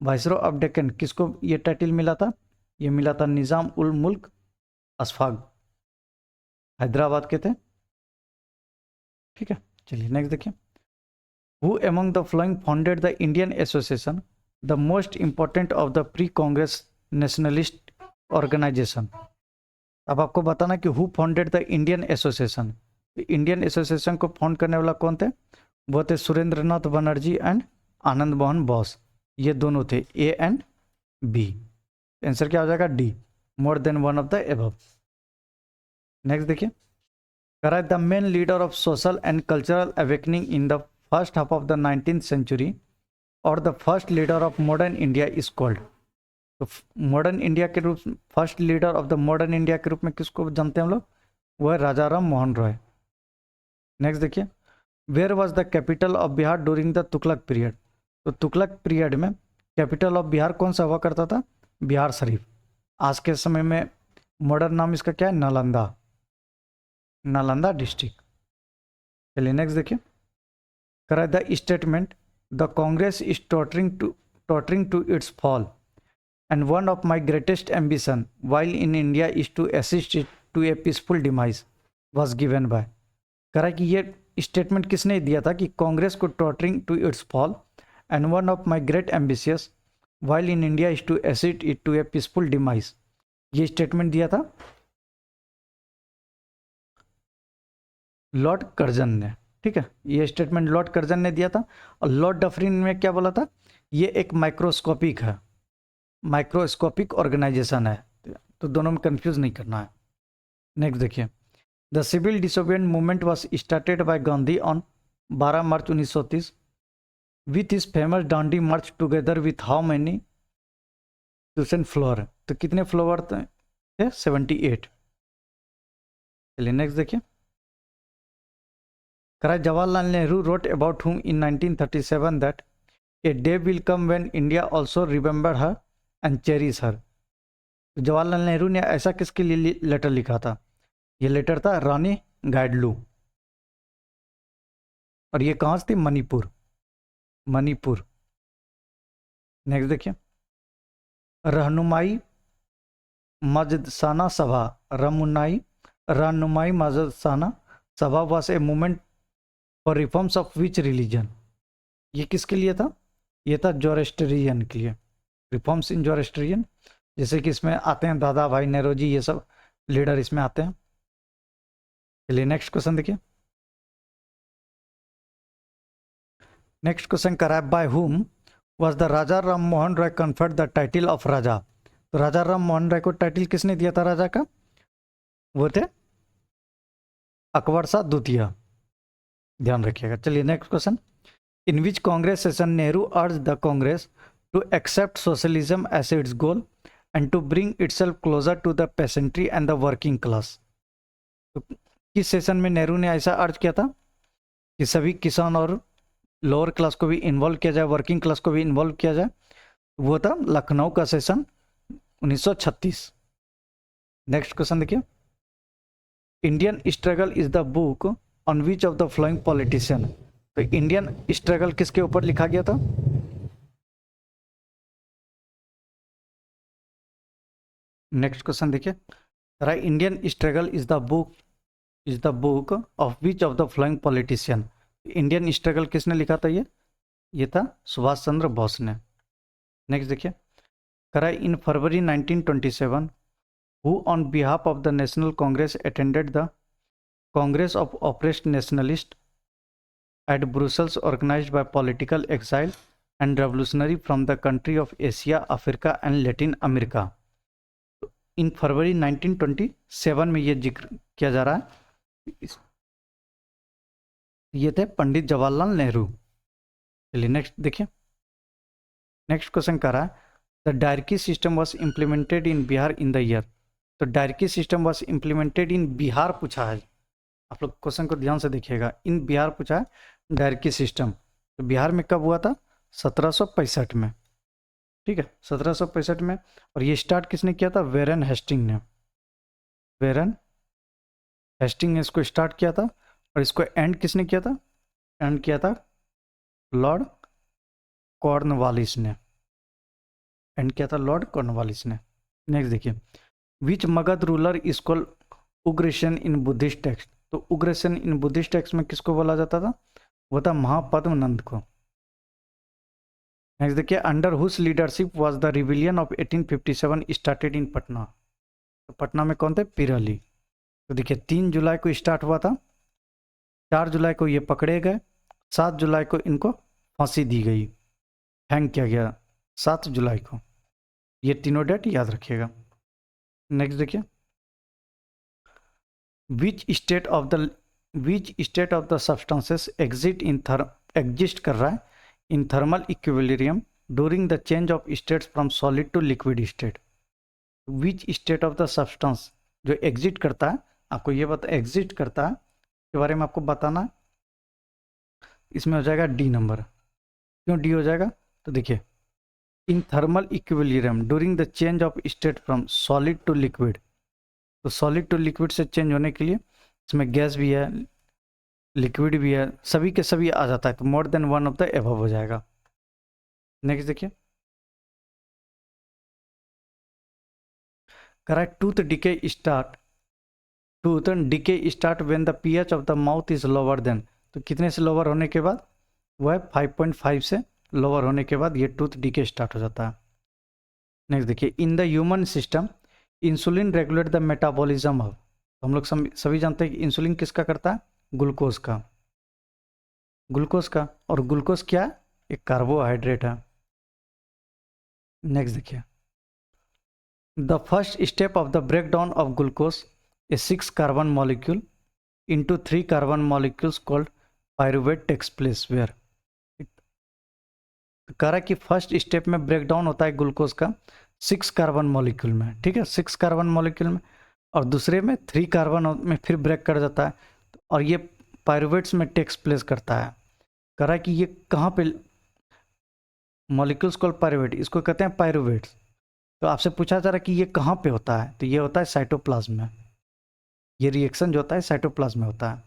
वाइसरो ऑफ डेक्कन किसको ये टाइटल मिला था? ये मिला था निज़ाम उल मुल्क अशफाक, हैदराबाद के थे। ठीक है, चलिए नेक्स्ट देखिए, who among the following founded the Indian association, the most important of the pre Congress nationalist organisation. अब आपको बताना कि who founded the Indian association. Indian association को फाउंड करने वाला कौन थे? वो थे सुरेंद्रनाथ बनर्जी एंड आनंद मोहन बोस। ये दोनों थे, ए एंड बी। आंसर क्या हो जाएगा? D, more than one of the above. Next देखिए, correct the main leader of social and cultural awakening in the first half of the 19th century और the first leader of modern India is called. तो मॉडर्न इंडिया के रूप, first leader of the modern India के रूप में किसको जानते हैं हम लोग? वो है राजा राम मोहन रॉय। नेक्स्ट देखिए, where was the capital of Bihar during the Tughlaq period. तो तुगलक पीरियड में कैपिटल ऑफ बिहार कौन सा हुआ करता था? बिहार शरीफ। आज के समय में मॉडर्न नाम इसका क्या है? नालंदा, नालंदा डिस्ट्रिक्ट। चलिए नेक्स्ट देखिए, करा the statement the Congress is tottering to its fall and one of my greatest ambition while in India is to assist it to a peaceful demise was given by. करा कि ये स्टेटमेंट किसने दिया था कि कांग्रेस को tottering to its fall and one of my great ambitious while in India is to assist it to a peaceful demise. ये स्टेटमेंट दिया था लॉर्ड कर्जन ने। ठीक है, ये स्टेटमेंट लॉर्ड कर्जन ने दिया था। और लॉर्ड डफरिन ने क्या बोला था? ये एक माइक्रोस्कोपिक है, माइक्रोस्कोपिक ऑर्गेनाइजेशन है, तो दोनों में कंफ्यूज नहीं करना है। नेक्स्ट देखिए, the civil disobedient movement was started by Gandhi on 12 March 1930 with is famous Dandi March together with how many tuition floor. तो कितने फ्लोर थे? 78। चलिए नेक्स्ट देखिए, Jawaharlal Nehru wrote about whom in 1937 that a day will come when India also remember her and cherish her। तो जवाहरलाल नेहरू ने ऐसा किसके लिए लेटर लिखा था? ये लेटर था रानी गाइडलू, और ये कहाँ से थी? मणिपुर, मणिपुर। नेक्स्ट देखिए, रहनुमाई मजदसाना सभा, रहनुमाई मजदसाना सभा was a movement for reforms of which religion. ये किसके लिए था? ये था जोरेस्ट्रियन के लिए, रिफॉर्म्स इन जोरेस्ट्रियन। जैसे कि इसमें आते हैं दादा भाई नेरोजी, ये सब लीडर इसमें आते हैं। चलिए नेक्स्ट क्वेश्चन देखिए, नेक्स्ट क्वेश्चन करा है by whom was the Raja Ram Mohan Roy conferred the title of Raja. तो राजा राम मोहन रॉय को टाइटल किसने दिया था राजा का? वो थे अकबर शाह द्वितीय, ध्यान रखिएगा। चलिए next question, in which Congress session Nehru urged the Congress to accept socialism as its goal and to bring itself closer to the peasantry and the working class. तो किस सेशन में नेहरू ने ऐसा अर्ज किया था कि सभी किसान और लोअर क्लास को भी इन्वॉल्व किया जाए, वर्किंग क्लास को भी इन्वॉल्व किया जाए? वो था लखनऊ का सेशन 1936। नेक्स्ट क्वेश्चन देखिए, Indian struggle is the book on which of the flowing politician. तो इंडियन स्ट्रगल किसके ऊपर लिखा गया था? नेक्स्ट क्वेश्चन देखिए, Indian struggle is the book of which of the flowing politician. Indian struggle किसने लिखा था? ये था सुभाष चंद्र बोस ने। नेक्स्ट देखिए, इन फरवरी 1927 who on behalf of the national Congress attended the Congress of Oppressed Nationalists at Brussels organized by political exile and revolutionary from the country of Asia, Africa and Latin America। इन फरवरी 1927 में ये जिक्र किया जा रहा है। ये थे पंडित जवाहरलाल नेहरू। चलिए नेक्स्ट देखिए, नेक्स्ट क्वेश्चन कर रहा है the diarchy system was implemented in Bihar in the year. तो diarchy system was implemented in Bihar पूछा है, आप लोग क्वेश्चन को ध्यान से देखिएगा, इन बिहार पूछा है डायरकी सिस्टम। तो बिहार में कब हुआ था? 1765 में, ठीक है 1765 में। और ये स्टार्ट किसने किया था? वेरन हेस्टिंग ने, वेरन हेस्टिंग ने इसको स्टार्ट किया था। और इसको एंड किसने किया था? एंड किया था लॉर्ड कॉर्नवालिस ने, एंड किया था लॉर्ड कॉर्नवालिस ने। नेक्स्ट देखिए, which Magadha ruler is called Ugrasena in Buddhist text. तो उग्रसेन इन बुद्धिस्ट टेक्स्ट में किसको बोला जाता था? वो था महापद्म नंद को। नेक्स्ट देखिए, under whose leadership was the rebellion of 1857 started in Patna. तो पटना में कौन थे? पीर अली। तो देखिए 3 जुलाई को स्टार्ट हुआ था, 4 जुलाई को ये पकड़े गए, 7 जुलाई को इनको फांसी दी गई, हैंग किया गया 7 जुलाई को। ये तीनों डेट याद रखिएगा। नेक्स्ट देखिए, which state of the substances exist कर रहा है in thermal equilibrium during the change of states from solid to liquid state. Which state of the substance जो एग्जिट करता है, आपको ये बता एग्जिट करता है के बारे में आपको बताना है। इसमें हो जाएगा डी नंबर। क्यों डी हो जाएगा? तो देखिए, in thermal equilibrium during the change of state from solid to liquid. तो सॉलिड टू लिक्विड से चेंज होने के लिए इसमें गैस भी है, लिक्विड भी है, सभी के सभी आ जाता है, तो मोर than one of the above हो जाएगा। नेक्स्ट देखिए, correct tooth decay start when the pH of the mouth is lower than. तो कितने से लोअर होने के बाद? वो है 5.5 से लोअर होने के बाद ये टूथ डिके स्टार्ट हो जाता है। नेक्स्ट देखिए, इन the human system insulin regulate the metabolism of. तो हम लोग सभी जानते हैं कि इंसुलिन किसका करता है? ग्लूकोज का, ग्लूकोज का। और ग्लूकोज क्या है? एक कार्बोहाइड्रेट है। नेक्स्ट देखिए, the first step of the breakdown of glucose a 6 carbon molecule into 3 carbon molecules called pyruvate takes place where. कह रहा है कि फर्स्ट स्टेप में ब्रेक डाउन होता है ग्लूकोज का 6 कार्बन मॉलिक्यूल में, ठीक है 6 कार्बन मॉलिक्यूल में, और दूसरे में 3 कार्बन में फिर ब्रेक कर जाता है, और ये पायरुवेट्स में टेक्स प्लेस करता है। कह रहा है कि ये कहाँ पे मॉलिक्यूल्स कॉल्ड पायरुवेट, इसको कहते हैं पायरुवेट्स। तो आपसे पूछा जा रहा है कि ये कहाँ पे होता है, तो ये होता है साइटोप्लाज्म में। ये रिएक्शन जो होता है साइटोप्लाज्म में होता है।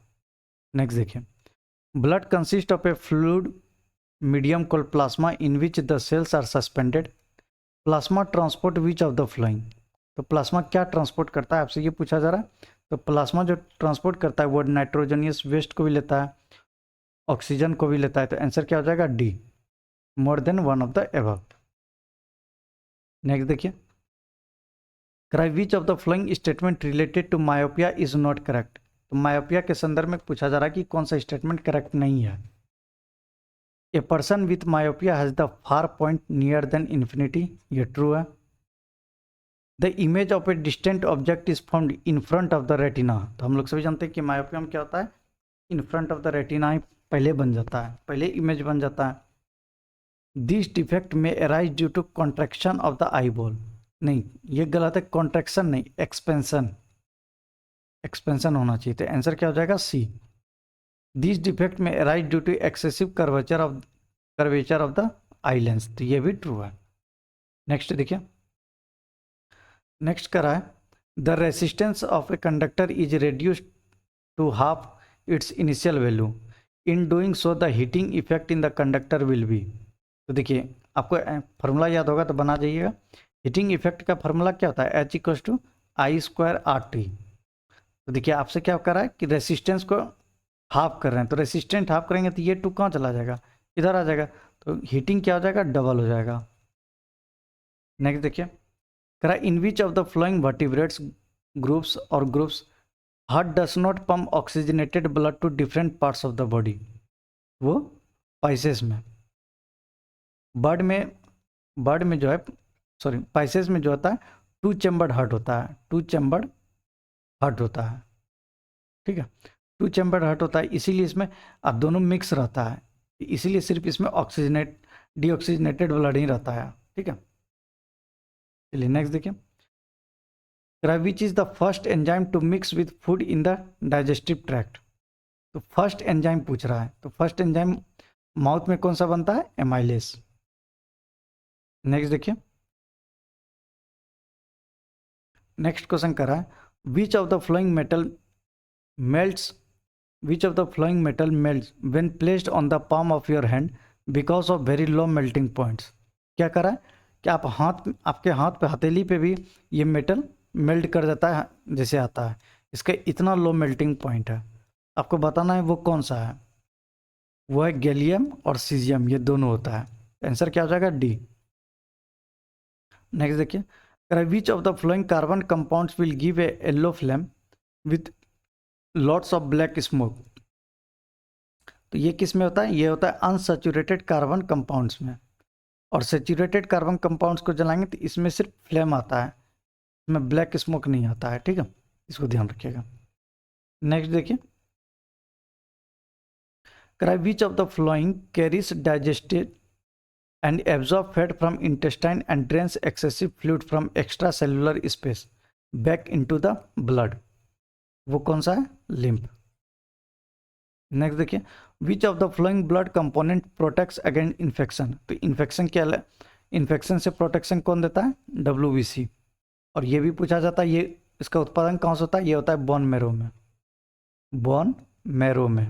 नेक्स्ट देखिए, blood consist of a fluid medium called plasma in which the cells are suspended. Plasma transport which of the following. तो प्लाज्मा क्या ट्रांसपोर्ट करता है, आपसे ये पूछा जा रहा है। तो प्लाज्मा जो ट्रांसपोर्ट करता है वो नाइट्रोजनियस वेस्ट को भी लेता है, ऑक्सीजन को भी लेता है। तो आंसर क्या हो जाएगा? D, more than one of the above. Next देखिए, क्राई which of the flowing statement related to myopia is not correct. तो मायोपिया के संदर्भ में पूछा जा रहा है कि कौन सा स्टेटमेंट करेक्ट नहीं है। A person with myopia has the far point near then infinity, ये ट्रू है। The image of a distant object is found in front of the retina. तो हम लोग सभी जानते हैं कि मायोपिया में क्या होता है? In front of the retina ही पहले बन जाता है, पहले इमेज बन जाता है। दिस डिफेक्ट में arise due to contraction of the eyeball. नहीं, ये गलत है, कॉन्ट्रैक्शन नहीं, एक्सपेंशन, एक्सपेंशन होना चाहिए। तो आंसर क्या हो जाएगा? सी। दिस डिफेक्ट में arise due to excessive curvature of the eye lens. तो ये भी ट्रू है। नेक्स्ट देखिए, नेक्स्ट करा है the resistance of a conductor is reduced to half its initial value, in doing so the heating effect in the conductor will be. तो देखिए, आपको फार्मूला याद होगा तो बना जाइएगा। हीटिंग इफेक्ट का फार्मूला क्या होता है? H=I²RT। तो देखिए, आपसे क्या कर रहा है कि रेसिस्टेंस को हाफ कर रहे हैं, तो रेसिस्टेंट हाफ करेंगे तो ये 2 कहाँ चला जाएगा? इधर आ जाएगा। तो हीटिंग क्या हो जाएगा? डबल हो जाएगा। नेक्स्ट देखिए, करा in which of the following vertebrates groups heart does not pump oxygenated blood to different parts of the body. वो पाइसेस में, बर्ड में जो है, सॉरी पाइसेस में जो होता है 2 चैम्बर्ड हार्ट होता है, 2 चैम्बर्ड हार्ट होता है, ठीक है 2 चैम्बर्ड हार्ट होता है, इसीलिए इसमें अब दोनों मिक्स रहता है। इसीलिए सिर्फ इसमें डीऑक्सीजनेटेड ब्लड ही रहता है, ठीक है। चलिए नेक्स्ट देखिए, which is the first enzyme to mix with food in the digestive tract. तो फर्स्ट एंजाइम पूछ रहा है, तो फर्स्ट एंजाइम माउथ में कौन सा बनता है, एमाइलेस। नेक्स्ट देखिए, नेक्स्ट क्वेश्चन कर रहा है which of the flowing metal melts which of the flowing metal melts when placed on the palm of your hand because of very low melting points. क्या कर रहा है कि आपके हाथ पे, हथेली पे भी ये मेटल मेल्ट कर जाता है जैसे आता है, इसका इतना लो मेल्टिंग पॉइंट है। आपको बताना है वो कौन सा है, वो है गैलियम और सीजियम, ये दोनों होता है। आंसर क्या हो जाएगा, डी। नेक्स्ट देखिए, which of the flowing carbon compounds will give a yellow flame with lots of black smoke. तो ये किस में होता है, ये होता है अनसैचुरेटेड कार्बन कंपाउंड्स में। और सैचुरेटेड कार्बन कंपाउंड्स को जलाएंगे तो इसमें सिर्फ फ्लेम आता है, इसमें ब्लैक स्मोक नहीं आता है, ठीक है, इसको ध्यान रखिएगा। नेक्स्ट देखिए, which of the flowing carries digested and absorb fat from intestine and drains excessive fluid from extracellular space back into the blood। वो कौन सा है, लिम्फ। नेक्स्ट देखिए, which of the flowing blood component protects against infection. तो इन्फेक्शन क्या है, इन्फेक्शन से प्रोटेक्शन कौन देता है, WBC। और ये भी पूछा जाता है, ये इसका उत्पादन कहाँ से होता है, ये होता है बोन मैरो में, बोन मैरो में।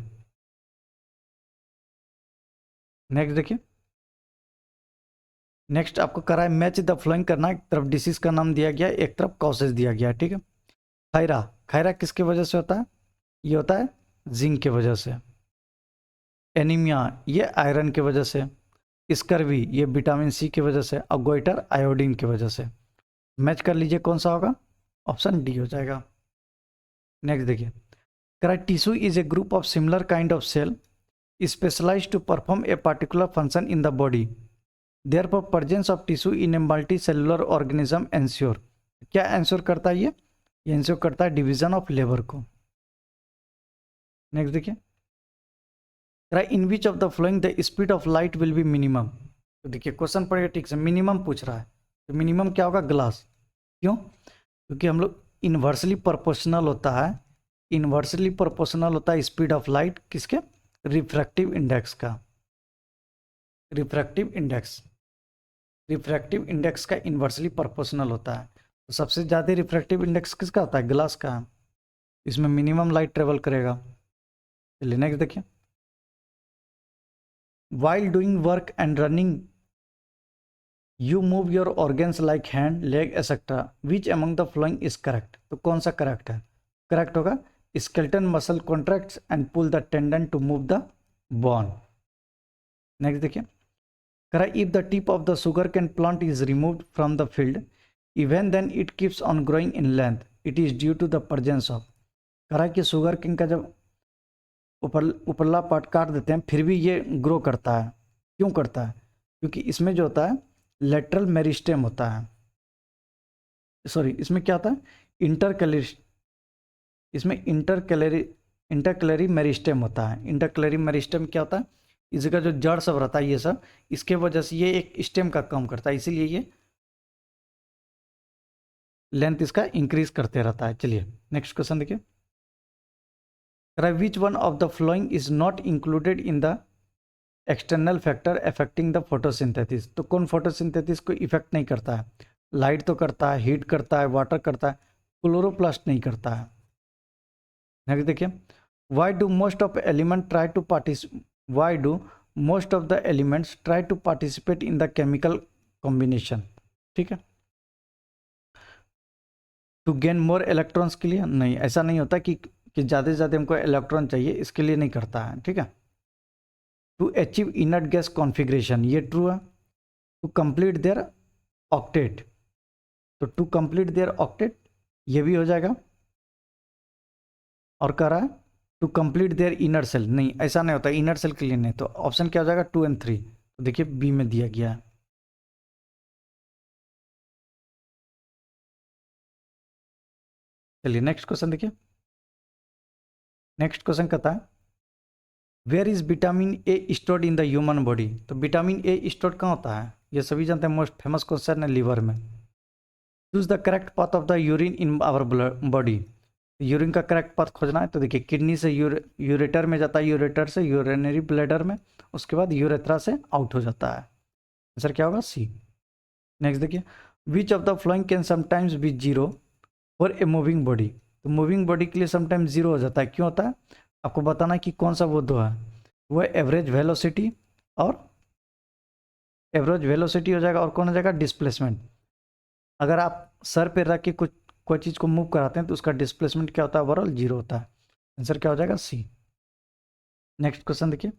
नेक्स्ट देखिए, नेक्स्ट आपको करा है मैच द फ्लोइंग करना, एक तरफ डिसीज का नाम दिया गया, एक तरफ कॉसेज दिया गया, ठीक है। खैरा, खैरा किसके वजह से होता है, ये होता है जिंक के वजह से। एनीमिया, ये आयरन के वजह से। स्कर्वी, ये विटामिन सी की वजह से। और गोइटर, आयोडीन की वजह से। मैच कर लीजिए कौन सा होगा, ऑप्शन डी हो जाएगा। नेक्स्ट देखिए, tissue is a group of similar kind of cell specialised to perform a particular function in the body, therefore presence of tissue in a multi cellular organism ensure. क्या एंश्योर करता है, ये एंश्योर करता है डिवीजन ऑफ लेबर को। नेक्स्ट देखिए, in which of the following the speed of light will be minimum. तो देखिए क्वेश्चन पढ़िए ठीक से, मिनिमम पूछ रहा है, तो मिनिमम क्या होगा, ग्लास। क्यों, क्योंकि हम लोग इन्वर्सली प्रोपोर्शनल होता है, इन्वर्सली प्रोपोर्शनल होता है स्पीड ऑफ लाइट किसके, रिफ्रैक्टिव इंडेक्स का। रिफ्रैक्टिव इंडेक्स, रिफ्रैक्टिव इंडेक्स का इन्वर्सली प्रोपोर्शनल होता है। तो सबसे ज़्यादा रिफ्रैक्टिव इंडेक्स किसका होता है, ग्लास का। इसमें मिनिमम लाइट ट्रेवल करेगा। चलिए नेक्स्ट देखिए, while doing work and running you move your organs like hand, leg etc, which among the following is correct। तो कौन सा करेक्ट है, करेक्ट होगा skeleton muscle contracts and pull the tendon to move the bone। Next देखिए, करा if the tip of the sugarcane plant is removed from the field even then it keeps on growing in length, it is due to the presence of। करा कि शुगर केन का जब ऊपरला पार्ट काट देते हैं फिर भी ये ग्रो करता है, क्यों करता है, क्योंकि इसमें जो होता है लेटरल मेरिस्टेम होता है, सॉरी इसमें क्या होता है, इंटरकैलरी, इसमें इंटरकैलरी मेरिस्टेम होता है। इंटरकैलरी मेरिस्टेम क्या होता है, इसका जो जड़ सब रहता है ये सब, इसके वजह से ये एक स्टेम का काम करता है, इसीलिए ये लेंथ इसका इंक्रीज करते रहता है। चलिए नेक्स्ट क्वेश्चन देखिए, which one of the following is not included in the external factor affecting the photosynthesis. तो कौन फोटोसिंथेसिस को इफेक्ट नहीं करता है, लाइट तो करता है, हीट करता है, वाटर करता है, क्लोरोप्लास्ट नहीं करता है। नेक्स्ट देखिए, why do most of element try to why do most of the elements try to participate in the chemical combination, ठीक है, टू गेन मोर इलेक्ट्रॉन्स के लिए नहीं, ऐसा नहीं होता कि ज़्यादा से ज़्यादा हमको इलेक्ट्रॉन चाहिए इसके लिए नहीं करता है, ठीक है। To achieve inert gas configuration, ये ट्रू है। टू कंप्लीट देयर ऑक्टेट, तो टू कंप्लीट देयर ऑक्टेट ये भी हो जाएगा। और कह रहा है to complete their inner shell, नहीं ऐसा नहीं होता, इनर सेल के लिए नहीं, तो ऑप्शन क्या हो जाएगा 2 और 3। तो देखिए बी में दिया गया है। चलिए नेक्स्ट क्वेश्चन देखिए, नेक्स्ट क्वेश्चन कहता है where is vitamin A stored in the human body? तो विटामिन ए स्टोर्ड कहाँ होता है? ये सभी जानते हैं, मोस्ट फेमस क्वेश्चन है लिवर में। Choose the correct path of the urine in our body. Urine का करेक्ट पाथ खोजना है तो देखिए, किडनी से यूरेटर में जाता है, यूरेटर से यूरिनरी ब्लैडर में, उसके बाद यूरेथ्रा से आउट हो जाता है। आंसर क्या होगा? सी। नेक्स्ट देखिए, which of the following can sometimes be zero for a moving body? तो मूविंग बॉडी के लिए समटाइम्स जीरो हो जाता है, क्यों होता है? आपको बताना है कि कौन सा वो दो है। वो एवरेज वेलोसिटी, और एवरेज वेलोसिटी हो जाएगा, और कौन हो जाएगा? डिस्प्लेसमेंट। अगर आप सर पे रख के कुछ कोई चीज़ को मूव कराते हैं तो उसका डिस्प्लेसमेंट क्या होता है? ओवरऑल जीरो होता है। आंसर क्या हो जाएगा? सी। नेक्स्ट क्वेश्चन देखिए,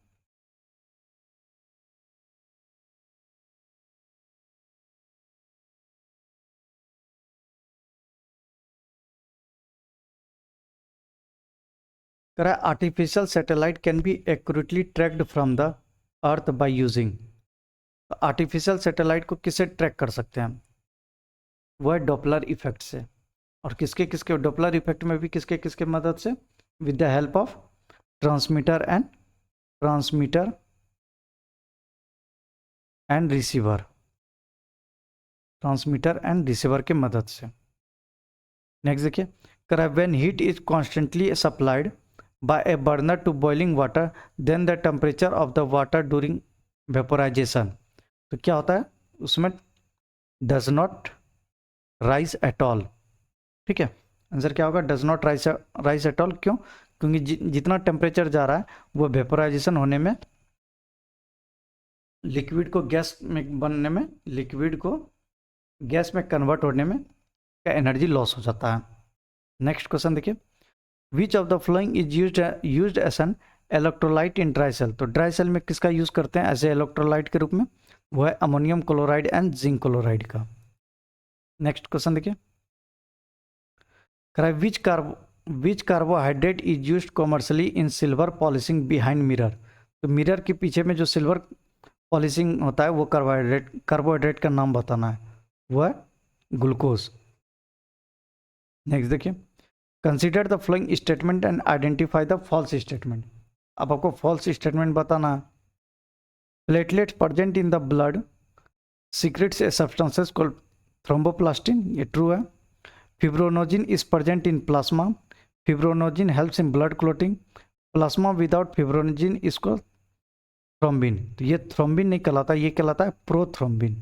कह रहा है artificial satellite can be accurately tracked from the earth by using. Artificial satellite को किससे ट्रैक कर सकते हैं हम? वो है डॉपलर इफेक्ट से। और किसके किसके? डॉपलर इफेक्ट में भी किसके किसके मदद से? With the help of transmitter and receiver. Transmitter and receiver के मदद से। नेक्स्ट देखिए, कह रहा है when heat is constantly supplied by a burner to boiling water then the temperature of the water during vaporisation. तो क्या होता है उसमें? Does not rise at all. ठीक है, आंसर क्या होगा? Does not rise at all. क्यों? क्योंकि जितना टेम्परेचर जा रहा है वो वेपोराइजेशन होने में, लिक्विड को गैस में बनने में, लिक्विड को गैस में कन्वर्ट होने में का एनर्जी लॉस हो जाता है। नेक्स्ट क्वेश्चन देखिए, which of the following is used as an electrolyte in dry cell? तो ड्राई सेल में किसका यूज करते हैं ऐसे इलेक्ट्रोलाइट के रूप में? वो है ammonium chloride and zinc chloride का। नेक्स्ट क्वेश्चन देखिए, which carbohydrate is used commercially in silver polishing behind mirror? तो मिरर के पीछे में जो सिल्वर पॉलिशिंग होता है वो कार्बोहाइड्रेट का नाम बताना है, वो है ग्लूकोज। नेक्स्ट देखिए, consider the flowing statement and identify the false statement. अब आपको फॉल्स स्टेटमेंट बताना है। Platelets present in the blood secrets a substances called thromboplastin, ये ट्रू है। Fibrinogen is present in plasma, fibrinogen helps in blood clotting, plasma without fibrinogen is called thrombin. तो ये थ्रोम्बिन नहीं कहलाता, ये कहलाता है prothrombin.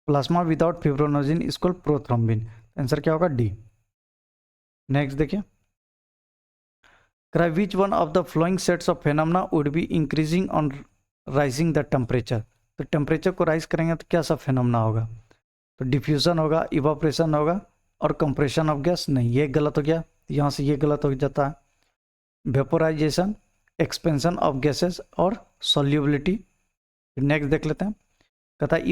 Plasma without fibrinogen is called prothrombin. Answer क्या होगा? डी। नेक्स्ट देखिए, क्राई विच one of the flowing sets of phenomena would be increasing on rising the temperature? तो टेम्परेचर को राइज करेंगे तो क्या सा फेनोमेना होगा? तो डिफ्यूजन होगा, इवापोरेशन होगा, और कंप्रेशन ऑफ गैस नहीं, ये गलत हो गया, यहाँ से ये गलत हो जाता है। वेपोराइजेशन, एक्सपेंशन ऑफ गैसेस और सॉल्युबिलिटी। नेक्स्ट देख लेते हैं, कहता है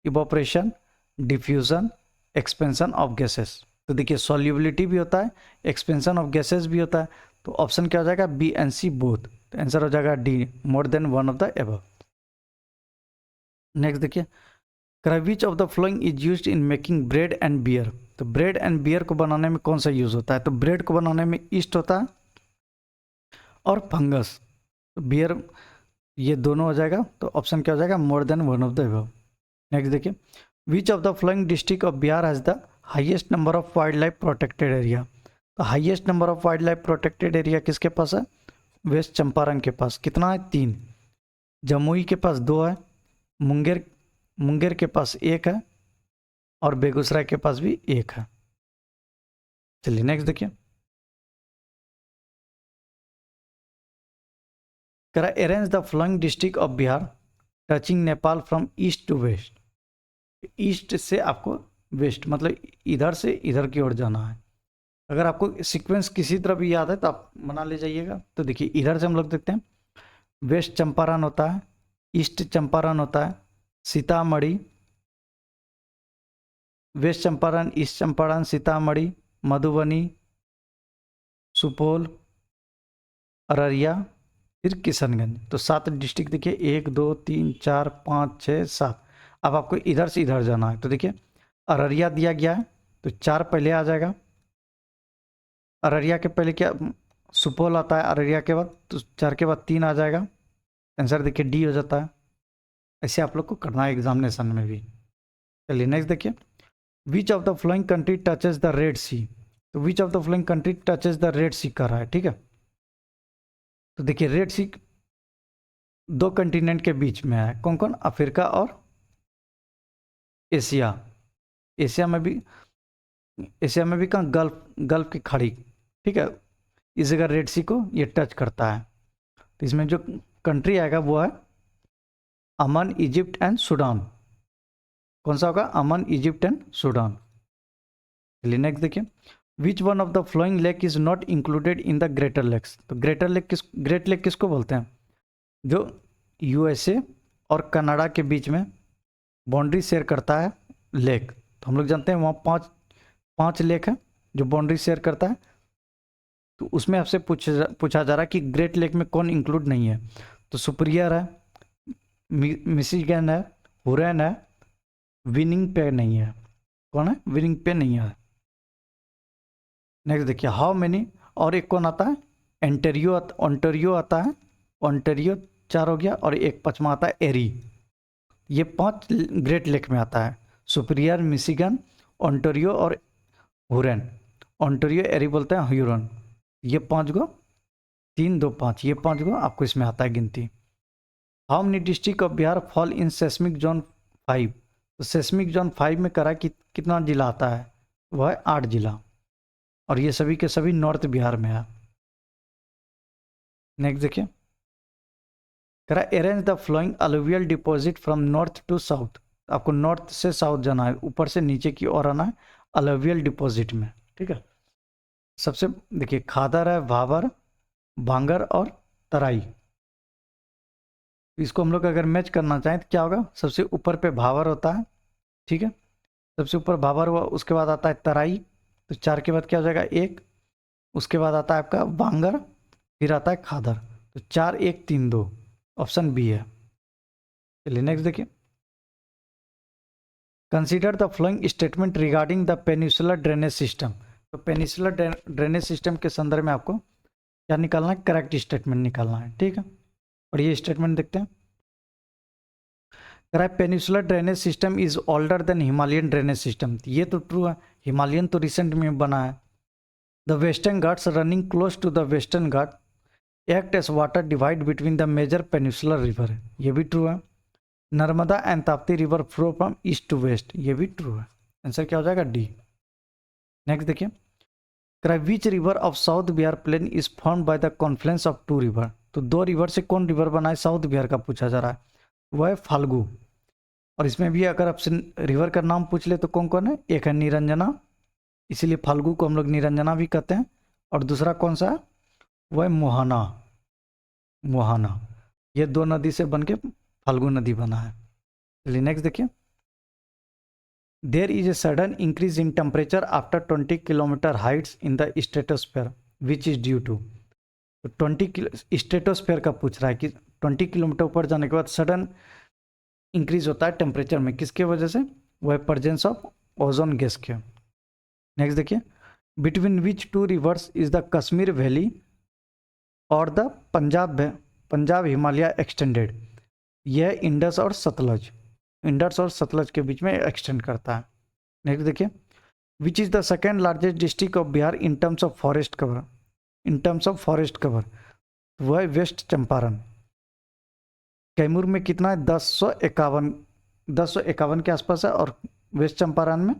evaporation, diffusion, expansion of gases. तो देखिए सॉल्युबिलिटी भी होता है, एक्सपेंशन ऑफ गैसेस भी होता है, तो ऑप्शन क्या हो जाएगा? B and C both. तो आंसर हो जाएगा D, more than one of the above. Next देखिए, which of the following is used in making bread and beer? तो ब्रेड एंड बियर को बनाने में कौन सा यूज होता है? तो ब्रेड को बनाने में ईस्ट होता है और फंगस। तो बियर, ये दोनों हो जाएगा, तो ऑप्शन क्या हो जाएगा? More than one of the above. Next देखिए, which of the following district of Bihar has the highest number of wildlife protected area? तो highest number of wildlife protected area किसके पास है? वेस्ट चंपारण के पास। कितना है? 3। जमुई के पास 2 है, मुंगेर के पास 1 है, और बेगूसराय के पास भी 1 है। चलिए नेक्स्ट देखिए, करा arrange the following district of Bihar touching Nepal from east to west. East से आपको वेस्ट, मतलब इधर से इधर की ओर जाना है। अगर आपको सीक्वेंस किसी तरह भी याद है तो आप बना ले जाइएगा। तो देखिए इधर से हम लोग देखते हैं, वेस्ट चंपारण होता है, ईस्ट चंपारण होता है, सीतामढ़ी, वेस्ट चंपारण, ईस्ट चंपारण, सीतामढ़ी, मधुबनी, सुपौल, अररिया, फिर किशनगंज। तो 7 डिस्ट्रिक्ट देखिए, 1 2 3 4 5 6 7। अब आपको इधर से इधर जाना है, तो देखिए अररिया दिया गया है, तो 4 पहले आ जाएगा। अररिया के पहले क्या सुपौल आता है अररिया के बाद, तो 4 के बाद 3 आ जाएगा, आंसर देखिए डी हो जाता है। ऐसे आप लोग को करना है एग्जामिनेशन में भी। चलिए नेक्स्ट देखिए, which of the following country touches the Red Sea. तो which of the following country touches the Red Sea कर रहा है, ठीक है। तो देखिए रेड सी 2 कंटिनेंट के बीच में है, कौन कौन, अफ्रीका और एशिया। एशिया में भी कहाँ, गल्फ गल्फ की खाड़ी, ठीक है, इस जगह रेड सी को ये टच करता है। तो इसमें जो कंट्री आएगा वो है अमन, इजिप्ट एंड सूडान। कौन सा होगा, अमन, इजिप्ट एंड सूडान। चलिए नेक्स्ट देखिए, which one of the following lake is not included in the greater lakes. तो ग्रेट लेक किसको बोलते हैं, जो यूएसए और कनाडा के बीच में बाउंड्री शेयर करता है लेक। तो हम लोग जानते हैं वहाँ पांच लेक है जो बाउंड्री शेयर करता है। तो उसमें आपसे पूछा जा रहा है कि ग्रेट लेक में कौन इंक्लूड नहीं है। तो सुपरियर है, मिशिगन है, हुरन है, विनिंग पे नहीं है। कौन है, विनिंग पे नहीं है। नेक्स्ट देखिए, हाउ मेनी, और एक कौन आता है, ऑन्टेरियो आता है, ऑन्टेरियो 4 हो गया, और एक 5वां आता है एरी। ये 5 ग्रेट लेक में आता है, सुपरियर, मिशिगन, ऑन्टेरियो और हुरन। ऑन्टेरियो, एरी बोलते हैं ह्यूरन। ये 5 गो, 3 2 5, ये 5 गो आपको इसमें आता है गिनती। How many district of Bihar fall in seismic zone 5। तो सेस्मिक जोन 5 में करा कि कितना जिला आता है, वह है 8 जिला, और ये सभी के सभी नॉर्थ बिहार में है। नेक्स्ट देखिए, करा arrange the following alluvial deposit from north to south. आपको नॉर्थ से साउथ जाना है, ऊपर से नीचे की ओर आना है अलुवियल डिपॉजिट में, ठीक है। सबसे देखिए, खादर है, भाबर, भांगर और तराई। इसको हम लोग अगर मैच करना चाहें तो क्या होगा, सबसे ऊपर पे भावर होता है, ठीक है, सबसे ऊपर भावर हुआ, उसके बाद आता है तराई, तो 4 के बाद क्या हो जाएगा 1, उसके बाद आता है आपका भांगर, फिर आता है खादर। तो 4 1 3 2, ऑप्शन बी है। चलिए नेक्स्ट देखिए, consider the following statement regarding the peninsular drainage system. तो पेनिसुलर ड्रेनेज सिस्टम के संदर्भ में आपको क्या निकालना है, करेक्ट स्टेटमेंट निकालना है, ठीक है। और ये स्टेटमेंट देखते हैं, peninsular drainage system is older than Himalayan drainage system. ये तो ट्रू है, हिमालयन तो रिसेंट में बना है। The western Ghats running close to the western Ghat act as water divide between the major peninsular river. ये भी ट्रू है। Narmada and Tapti river flow from east to west. ये भी ट्रू है। आंसर क्या हो जाएगा, डी। नेक्स्ट देखिए, which river of south Bihar plain is form by the confluence of 2 river. तो 2 रिवर से कौन रिवर बना है, साउथ बिहार का पूछा जा रहा है, वह है फाल्गु। और इसमें भी अगर आपसे रिवर का नाम पूछ ले तो कौन कौन है, एक है निरंजना, इसीलिए फाल्गु को हम लोग निरंजना भी कहते हैं, और दूसरा कौन सा है, वह है मोहाना। मोहाना, ये 2 नदी से बन के फाल्गु नदी बना है। चलिए नेक्स्ट देखिए, there is a sudden increase in temperature after 20 kilometre heights in the stratosphere which is due to. तो 20 स्ट्रेटोस्फेयर का पूछ रहा है कि 20 किलोमीटर ऊपर जाने के बाद सडन इंक्रीज होता है टेम्परेचर में, किसके वजह से, वह प्रेजेंस ऑफ ओजोन गैस के। नेक्स्ट देखिए, between which 2 reverse is the Kashmir valley और द पंजाब हिमालय एक्सटेंडेड। यह इंडस और सतलज के बीच में एक्सटेंड करता है। नेक्स्ट देखिए, which is the second largest district of Bihar in terms of forest cover. वह वेस्ट चंपारण। कैमूर में कितना है, 1051 के आसपास है, और वेस्ट चंपारण में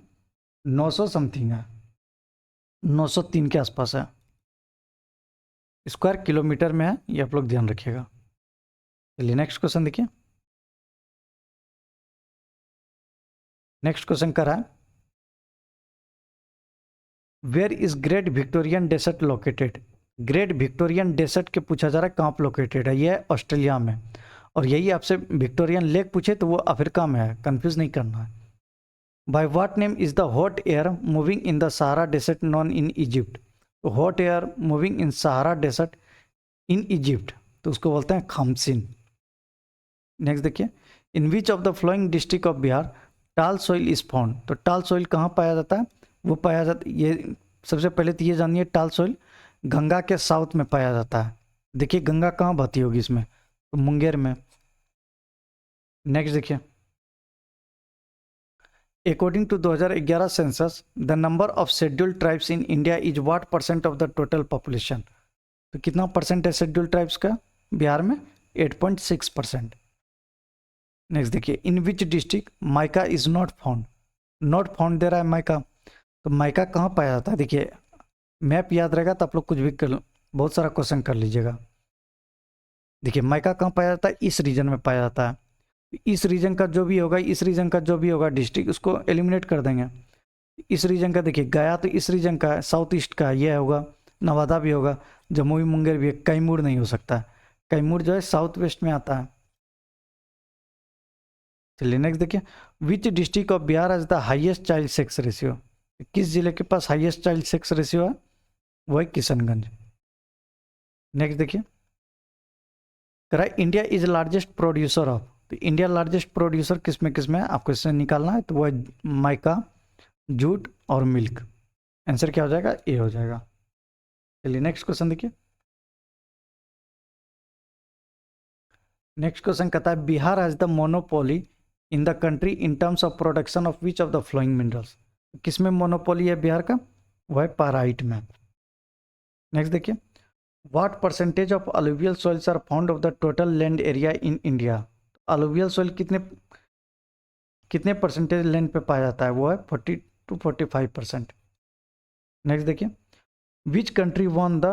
900 समथिंग है, 903 के आसपास है, स्क्वायर किलोमीटर में है, ये आप लोग ध्यान रखिएगा। चलिए नेक्स्ट क्वेश्चन देखिए, नेक्स्ट क्वेश्चन कर रहा है, where is great Victorian desert located. Great Victorian desert के पूछा जा रहा है कहाँ पर लोकेटेड है, ये है ऑस्ट्रेलिया में, और यही आपसे विक्टोरियन लेक पूछे तो वो अफ्रीका में है, कंफ्यूज नहीं करना है। By what name is the hot air moving in the Sahara desert known in Egypt. तो hot air moving in Sahara desert in Egypt, तो उसको बोलते हैं खामसिन। नेक्स्ट देखिए, in which of the following district of Bihar tal soil is found. तो टाल सॉइल कहाँ पाया जाता है, वो पाया जाता, ये सबसे पहले तो ये जानिए, टाल सॉइल गंगा के साउथ में पाया जाता है। देखिए गंगा कहाँ बहती होगी इसमें, तो मुंगेर में। नेक्स्ट देखिए, according to 2011 census the number of scheduled tribes in India is what percent of the total population. तो कितना परसेंट है शेड्यूल्ड ट्राइब्स का बिहार में? 8.6%। नेक्स्ट देखिए, in which district mica is not found. Not found दे रहा है माइका, तो माइका कहाँ पाया जाता है? देखिए मैप याद रहेगा तो आप लोग कुछ भी कर, बहुत सारा क्वेश्चन कर लीजिएगा। देखिए माइका कहाँ पाया जाता है? इस रीजन में पाया जाता है। इस रीजन का जो भी होगा, इस रीजन का जो भी होगा डिस्ट्रिक्ट, उसको एलिमिनेट कर देंगे। इस रीजन का देखिए गया तो इस रीजन का है, साउथ ईस्ट का ये होगा, नवादा भी होगा, जमुई मुंगेर भी है, कैमूर नहीं हो सकता है, कैमूर जो है साउथ वेस्ट में आता है। चलिए नेक्स्ट देखिए, which district of Bihar has the highest child sex ratio. किस जिले के पास हाईएस्ट चाइल्ड सेक्स रेशियो है? वो है किशनगंज। नेक्स्ट देखिए, कह रहा है India is largest producer of. तो इंडिया लार्जेस्ट प्रोड्यूसर किस में है आपको इससे निकालना है, तो वो है माइका, जूट और मिल्क। आंसर क्या हो जाएगा? ए हो जाएगा। चलिए नेक्स्ट क्वेश्चन देखिए, नेक्स्ट क्वेश्चन कहता है Bihar has the monopoly in the country in terms of production of which of the flowing minerals. किस में मोनोपोली है बिहार का? वह है पाराइट में। नेक्स्ट देखिए, what percentage of alluvial soils are found of the total land area in India. Alluvial soil कितने परसेंटेज लैंड पे पाया जाता है? वो है 40 to 45%। नेक्स्ट देखिए, which country won the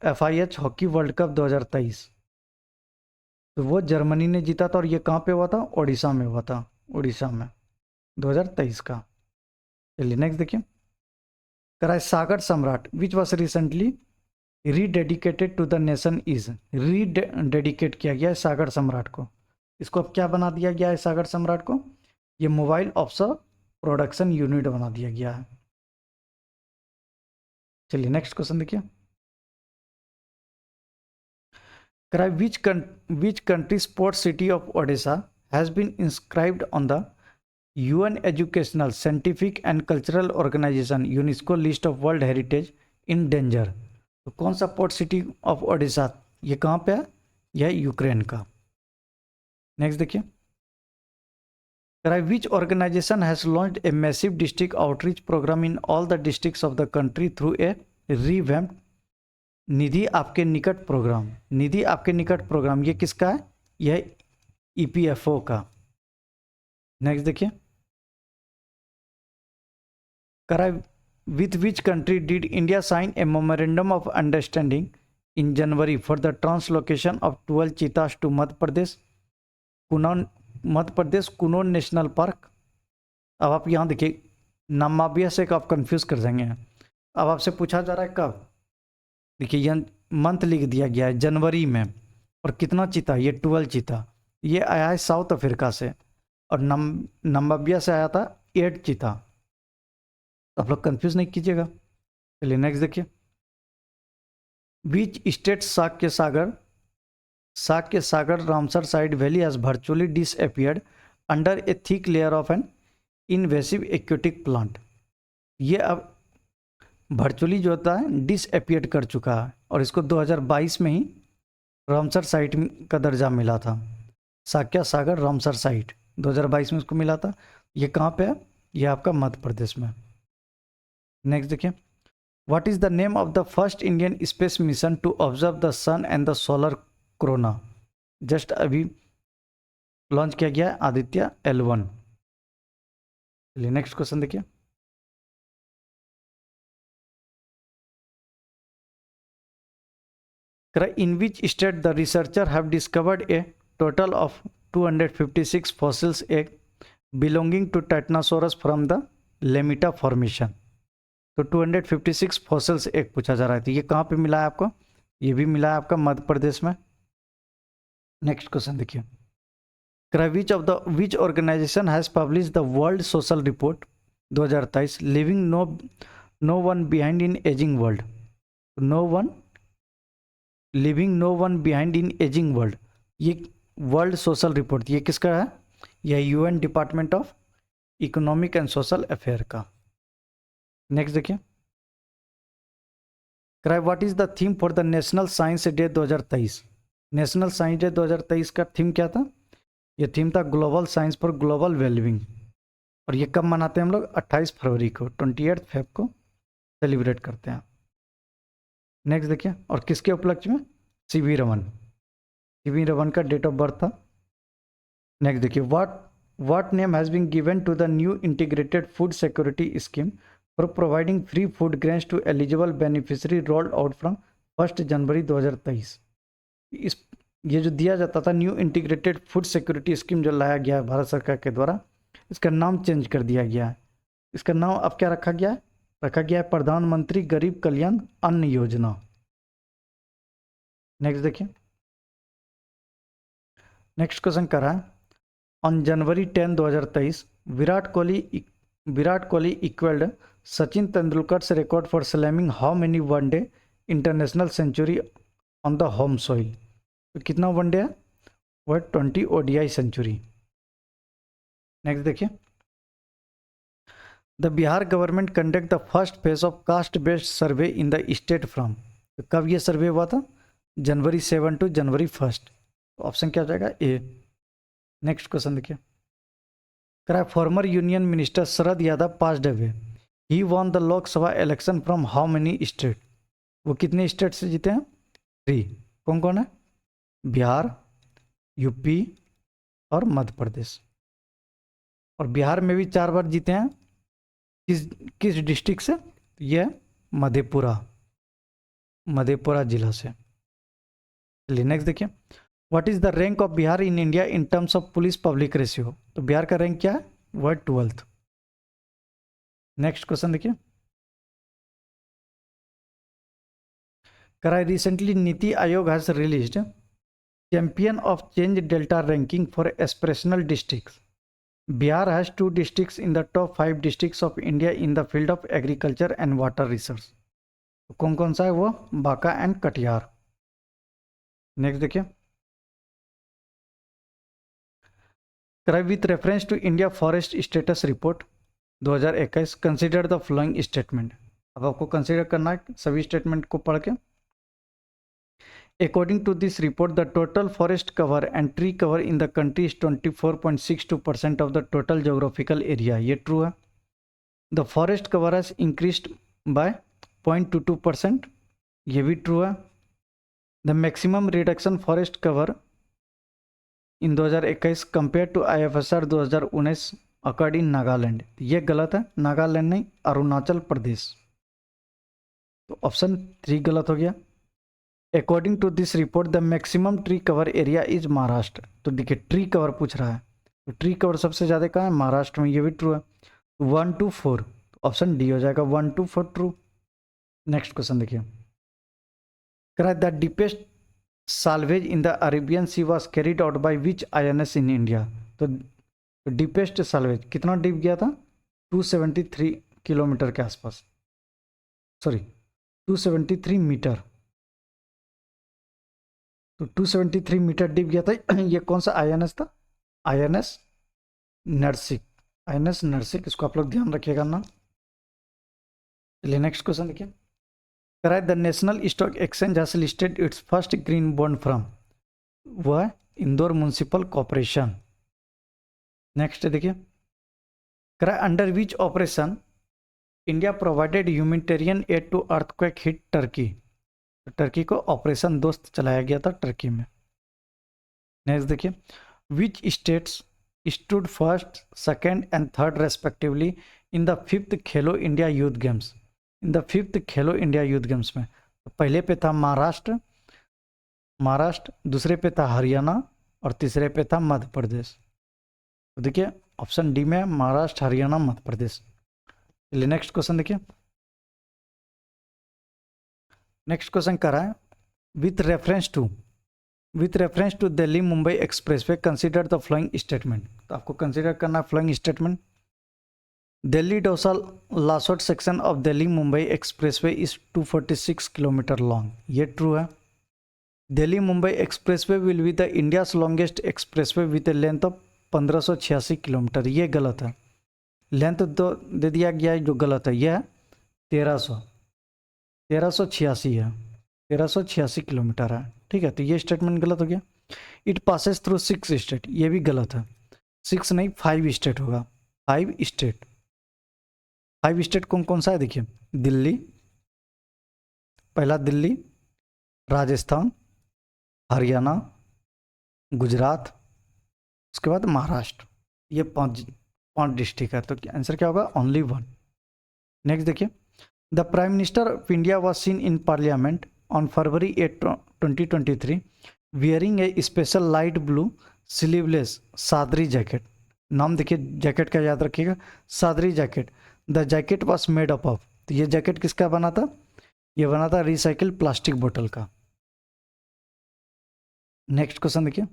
FIH hockey world cup 2023। तो वो जर्मनी ने जीता था, और ये कहाँ पे हुआ था? उड़ीसा में हुआ था, उड़ीसा में 2023 का। चलिए नेक्स्ट देखिए, कराए Sagar Samrat which was recently rededicated to the nation is. Rededicate किया गया है सागर सम्राट को। इसको अब क्या बना दिया गया है सागर सम्राट को? ये मोबाइल ऑफिसर प्रोडक्शन यूनिट बना दिया गया है। चलिए नेक्स्ट क्वेश्चन देखिए, कराए which country sports city of Odisha has been inscribed on the UN educational scientific and cultural organisation UNESCO list of world heritage in danger. तो कौन सा पोर्ट सिटी ऑफ ओडिशा, ये कहाँ पे है? यह यूक्रेन का। नेक्स्ट देखिए, which organisation has launched a massive district outreach programme in all the districts of the country through a revamped Nidhi Aapke Nikat programme. Nidhi Aapke Nikat programme ये किसका है? यह EPFO का। नेक्स्ट देखिए, with which country did India sign a memorandum of understanding in January for the translocation of 12 cheetahs to Madhya Pradesh Kuno National Park. अब आप यहाँ देखिए, नामाबिया से आप कंफ्यूज कर जाएंगे। अब आपसे पूछा जा रहा है कब, देखिए यह मंथ लिख दिया गया है जनवरी में, और कितना चीता? ये 12 चीता। ये आया है साउथ अफ्रीका से, और नामाबिया से आया था 8 चीता। आप लोग कंफ्यूज नहीं कीजिएगा। चलिए नेक्स्ट देखिए, which state Sakhya Sagar Ramsar site valley has virtually disappeared under a thick layer of an invasive aquatic plant. ये अब वर्चुअली जो होता है डिसअपियर्ड कर चुका है, और इसको 2022 में ही रामसर साइट का दर्जा मिला था। साक्य सागर रामसर साइट 2022 में उसको मिला था। ये कहाँ पे है? ये आपका मध्य प्रदेश में। नेक्स्ट देखिए, what is the name of the first Indian space mission to observe the sun and the solar corona. Just अभी लॉन्च किया गया है, आदित्य L1। चलिए नेक्स्ट क्वेश्चन देखिए, in which state the researcher have discovered a total of 256 fossils egg belonging to titanosaurus from the Lameta formation. तो 256 फॉसिल्स एक पूछा जा रहा है, तो ये कहाँ पे मिला है आपको? ये भी मिला है आपका मध्य प्रदेश में। नेक्स्ट क्वेश्चन देखिए, which organisation has publish the world social report 2023 living no one behind in ageing world. Living no one behind in ageing world, ये वर्ल्ड सोशल रिपोर्ट ये किसका है? यह UN department of economic and social affair का। नेक्स्ट देखिए, कराए what is the theme for the national science day 2023? National science day 2023 का थीम क्या था? ये थीम था global science for global wellbeing. और ये कब मनाते हैं हम लोग? 28 फरवरी को, 28 फेब को सेलिब्रेट करते हैं। नेक्स्ट देखिए, और किसके उपलक्ष्य में? सीवी रमन। सीवी रमन का डेट ऑफ बर्थ था। नेक्स्ट देखिए, what name has been given to the new integrated food security scheme for providing free food grains to eligible beneficiary rolled out from 1 January 2023? इस ये जो दिया जाता था new integrated food security scheme जो लाया गया है भारत सरकार के द्वारा, इसका नाम चेंज कर दिया गया है। इसका नाम अब क्या रखा गया है? रखा गया है प्रधानमंत्री गरीब कल्याण अन्न योजना। नेक्स्ट देखिए, नेक्स्ट क्वेश्चन कर रहा है, on January 10, 2023 Virat Kohli equalled Sachin Tendulkar से record for slamming how many one day international century on the home soil? तो कितना वनडे है? वह 20 ओडीआई सेंचुरी। नेक्स्ट देखिए, the Bihar government conduct the first phase of caste based survey in the state from? तो कब ये सर्वे हुआ था? January 7 to January 1। तो ऑप्शन क्या हो जाएगा? ए। नेक्स्ट क्वेश्चन देखिए, करा former union minister Sharad Yadav passed away, he won the Lok Sabha election from how many state? वो कितने स्टेट से जीते हैं? 3। कौन कौन है? बिहार, यूपी और मध्य प्रदेश। और बिहार में भी 4 बार जीते हैं। किस डिस्ट्रिक्ट से? ये मधेपुरा जिला से। चलिए नेक्स्ट देखिए, what is the rank of Bihar in India in terms of police public ratio? तो बिहार का रैंक क्या है? वह 12th। नेक्स्ट क्वेश्चन देखिए, कराए recently NITI Aayog has released champion of change delta ranking for aspirational districts. Bihar has 2 districts in the top 5 districts of India in the field of agriculture and water research. तो कौन कौन सा है वो? बांका एंड कटिहार। नेक्स्ट देखिए, कराई with reference to India forest status report 2021 consider the following statement. अब आपको कंसिडर करना है सभी स्टेटमेंट को पढ़ के। According to this report, the total forest cover and tree cover in the country is 24.62% of the total geographical area. ये ट्रू है। The forest cover has increased by 0.22%. ये भी ट्रू है। The maximum reduction forest cover in 2021 compared to IFSR 2019 occurred in Nagaland. ये गलत है, नागालैंड नहीं, अरुणाचल प्रदेश। तो ऑप्शन 3 गलत हो गया। According to this report the maximum tree cover area is Maharashtra. तो देखिए ट्री कवर पूछ रहा है, तो ट्री कवर सबसे ज़्यादा कहाँ है? महाराष्ट्र में। ये भी ट्रू है। 1 to 4, ऑप्शन डी हो जाएगा, 1 to 4 ट्रू। नेक्स्ट क्वेश्चन देखिए, करा the deepest salvage in the Arabian sea was carried out by which INS in India? तो डीपेस्ट साल्वेज कितना डीप गया था? 273 किलोमीटर के आसपास, सॉरी 273 मीटर। तो 273 मीटर डीप गया था। ये कौन सा INS था? INS नरसिक। INS नरसिक, इसको आप लोग ध्यान रखिएगा ना। चलिए नेक्स्ट क्वेश्चन देखिए, कराए the national stock exchange has listed its first green bond from? वह है इंदौर म्युनिसिपल कॉर्पोरेशन। नेक्स्ट देखिए, कराए under which operation India provided humanitarian aid to earthquake hit Turkey? Turkey को ऑपरेशन दोस्त चलाया गया था टर्की में। नेक्स्ट देखिए, which states stood first, second and third respectively in the 5th Khelo India youth games? In the 5th Khelo India youth games में तो पहले पे था महाराष्ट्र, दूसरे पे था हरियाणा और तीसरे पे था मध्य प्रदेश। तो देखिए ऑप्शन डी में महाराष्ट्र, हरियाणा, मध्य प्रदेश। चलिए नेक्स्ट क्वेश्चन देखिए, नेक्स्ट क्वेश्चन कर रहा है, with reference to Delhi Mumbai expressway consider the flowing statement. तो आपको कंसीडर करना है flowing statement. Delhi Dausa Lalsot section of Delhi Mumbai expressway is 246 kilometre long. ये ट्रू है। Delhi Mumbai expressway will be the India's longest expressway with a length of 1586 kilometre. ये गलत है। लेंथ तो दे दिया गया है जो गलत है, यह है 1300। 1386 है, 1386 किलोमीटर है। ठीक है, तो ये स्टेटमेंट गलत हो गया। इट पासेस थ्रू 6 स्टेट, ये भी गलत है। 6 नहीं 5 स्टेट होगा, 5 स्टेट। 5 स्टेट कौन कौन सा है देखिए, दिल्ली, पहला दिल्ली, राजस्थान, हरियाणा, गुजरात, उसके बाद महाराष्ट्र। ये पांच पांच डिस्ट्रिक्ट है, तो आंसर क्या होगा, ओनली वन। नेक्स्ट देखिए, the prime minister of India was seen in parliament on February 8 2023 wearing A special light blue sleeveless Sadri jacket. नाम देखिए जैकेट का याद रखिएगा, Sadri jacket. The jacket was made up of, तो ये जैकेट किसका बना था, ये बना था रिसाइकिल प्लास्टिक बोतल का। नेक्स्ट क्वेश्चन देखिए,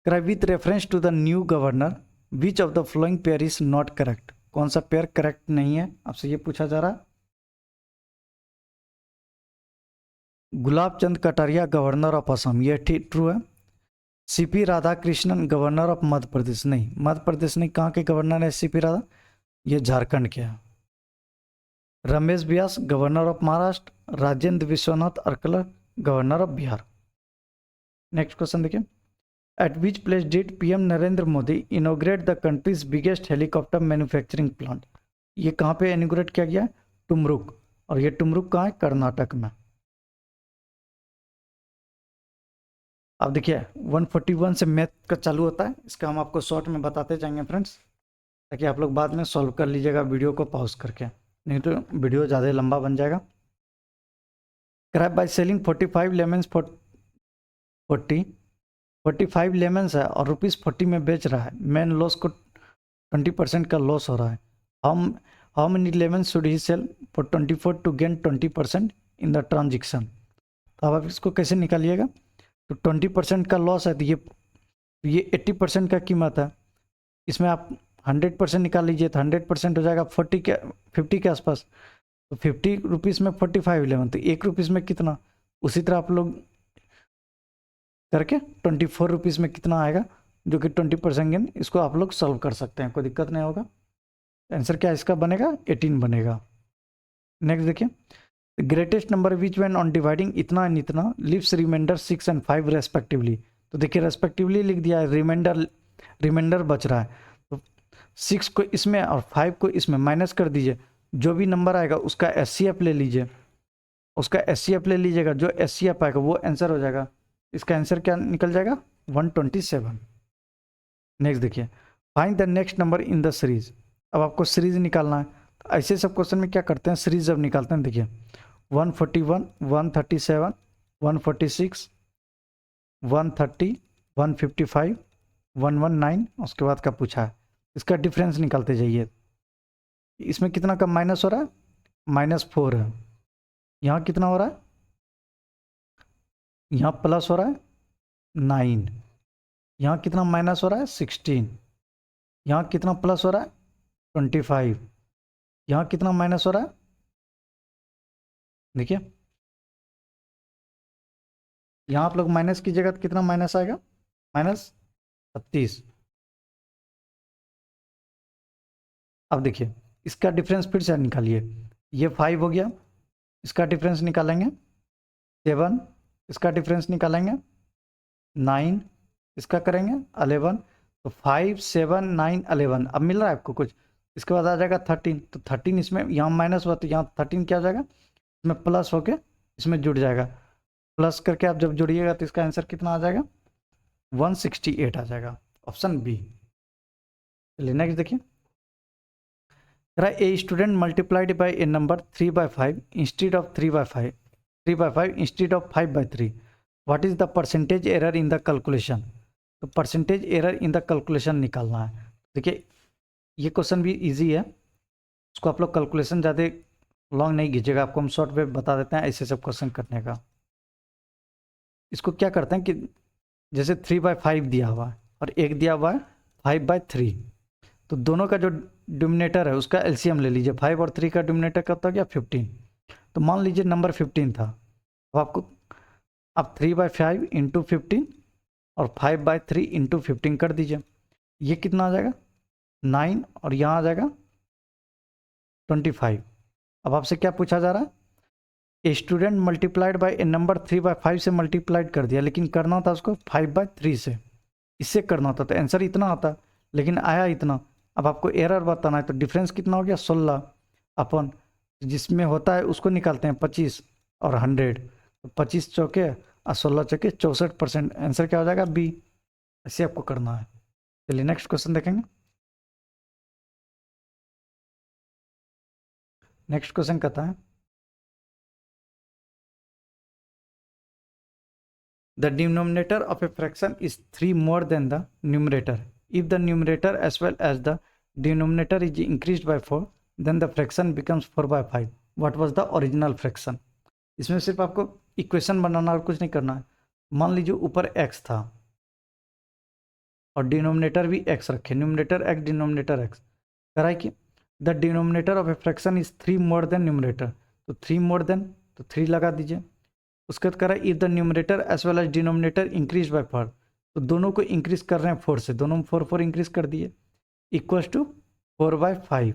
with reference to the new governor which of the following pair is not correct, कौन सा पेयर करेक्ट नहीं है, आपसे ये पूछा जा रहा है। गुलाब चंद कटारिया गवर्नर ऑफ असम, ये ठीक ट्रू है। CP Radhakrishnan governor of Madhya Pradesh, नहीं मध्य प्रदेश नहीं, कहाँ के गवर्नर है सीपी राधा, ये झारखंड के हैं। Ramesh Bais governor of Maharashtra, Rajendra Vishwanath Arlekar governor of Bihar. Next question देखिए, at which place did PM Narendra Modi inaugurate the country's biggest helicopter manufacturing plant, ये कहाँ पे इनोग्रेट किया गया है, टुमरुक, और ये टुमरुक कहाँ है, कर्नाटक में। अब देखिए 141 से मैथ का चालू होता है, इसका हम आपको शॉर्ट में बताते जाएंगे फ्रेंड्स, ताकि आप लोग बाद में सॉल्व कर लीजिएगा वीडियो को पॉज करके, नहीं तो वीडियो ज़्यादा लंबा बन जाएगा। क्रैप by selling 45 lemons for 45 lemons है और ₹40 में बेच रहा है, मेन लॉस को 20% का लॉस हो रहा है। How many lemons should he sell for 24 to gain 20% in the transaction. तो अब आप इसको कैसे निकालिएगा, तो 20% का लॉस है, तो ये 80% का कीमत है, इसमें आप 100% निकाल लीजिए तो 100% हो जाएगा 50 के आसपास, तो 50 रुपीज़ में 45 11, तो ₹1 में कितना, उसी तरह आप लोग करके 24 रुपीज़ में कितना आएगा, जो कि 20% गेन, इसको आप लोग सॉल्व कर सकते हैं, कोई दिक्कत नहीं होगा। आंसर क्या इसका बनेगा, 18 बनेगा। नेक्स्ट देखिए, greatest number which when on dividing इतना एंड इतना लिव्स रिमाइंडर 6 and 5 रेस्पेक्टिवली, तो देखिए रेस्पेक्टिवली लिख दिया है, रिमाइंडर बच रहा है, तो 6 को इसमें और 5 को इसमें माइनस कर दीजिए, जो भी नंबर आएगा उसका SCF ले लीजिए, उसका SCF ले लीजिएगा, जो SCF आएगा वो आंसर हो जाएगा, इसका आंसर क्या निकल जाएगा, 127। नेक्स्ट देखिए, find the next number in the series, अब आपको सीरीज निकालना है, तो ऐसे सब क्वेश्चन में क्या करते हैं, सीरीज जब निकालते हैं, देखिए 141, 137, 146, 130, 155, 119, उसके बाद का पूछा है, इसका डिफरेंस निकालते जाइए। इसमें कितना का माइनस हो रहा है, -4 है, यहाँ कितना हो रहा है, यहाँ प्लस हो रहा है 9, यहाँ कितना माइनस हो रहा है 16, यहाँ कितना प्लस हो रहा है 25, यहाँ कितना माइनस हो रहा है, देखिए यहाँ आप लोग माइनस कीजिएगा तो कितना माइनस आएगा, -36। अब देखिए इसका डिफरेंस फिर से निकालिए, ये 5 हो गया, इसका डिफरेंस निकालेंगे 7, इसका डिफरेंस निकालेंगे 9, इसका करेंगे 11, तो 5 7 9 11, अब मिल रहा है आपको कुछ, इसके बाद आ जाएगा 13, तो 13 इसमें यहाँ माइनस हुआ तो यहाँ 13 क्या हो जाएगा, इसमें प्लस होके इसमें जुड़ जाएगा, प्लस करके आप जब जोड़िएगा तो इसका आंसर कितना आ जाएगा, 168 आ जाएगा, ऑप्शन बी। चलिए नेक्स्ट देखिए, a student multiplied by a number 3/5 instead of 3/5 instead of 5/3, what is the percentage error in the calculation, तो percentage error in the calculation निकालना है। देखिए ये क्वेश्चन भी इजी है, उसको आप लोग कैलकुलेशन ज़्यादा लॉन्ग नहीं कीजिएगा, आपको हम शॉर्ट वे बता देते हैं ऐसे सब क्वेश्चन करने का। इसको क्या करते हैं कि जैसे 3/5 दिया हुआ है और एक दिया हुआ है 5/3, तो दोनों का जो डिनोमिनेटर है उसका LCM ले लीजिए, 5 और 3 का डिनोमिनेटर कितना गया 15, तो मान लीजिए नंबर 15 था, अब आपको आप 3/5 इंटू 15 और 5/3 इंटू 15 कर दीजिए, ये कितना आ जाएगा 9, और यहाँ आ जाएगा 25, अब आपसे क्या पूछा जा रहा है, ए student multiplied by a number 3/5 से मल्टीप्लाइड कर दिया, लेकिन करना था उसको 5/3 से, इससे करना होता तो आंसर इतना आता, लेकिन आया इतना। अब आपको एरर बताना है, तो डिफरेंस कितना हो गया 16 अपन जिसमें होता है उसको निकालते हैं 25 और 100, तो 25 चौके और 16 चौके 64%, आंसर क्या हो जाएगा बी। ऐसे आपको करना है। चलिए नेक्स्ट क्वेश्चन देखेंगे। नेक्स्ट क्वेश्चन कहता है the denominator of a fraction is 3 more than the numerator if the numerator as well as the denominator is increased by 4 then the fraction becomes 4/5। What was the original fraction. इसमें सिर्फ आपको इक्वेशन बनाना और कुछ नहीं करना है। मान लीजिए ऊपर x था और डिनोमिनेटर भी x रखे, न्यूमरेटर x डिनोमिनेटर x, कराए कि the denominator of a fraction is 3 more then numerator, तो 3 मोर देन तो 3 लगा दीजिए। उसके बाद करा if the numerator as well as denominator increase by 4, तो दोनों को इंक्रीज कर रहे हैं 4 से, दोनों में 4 इंक्रीज कर दिए, equals to 4/5।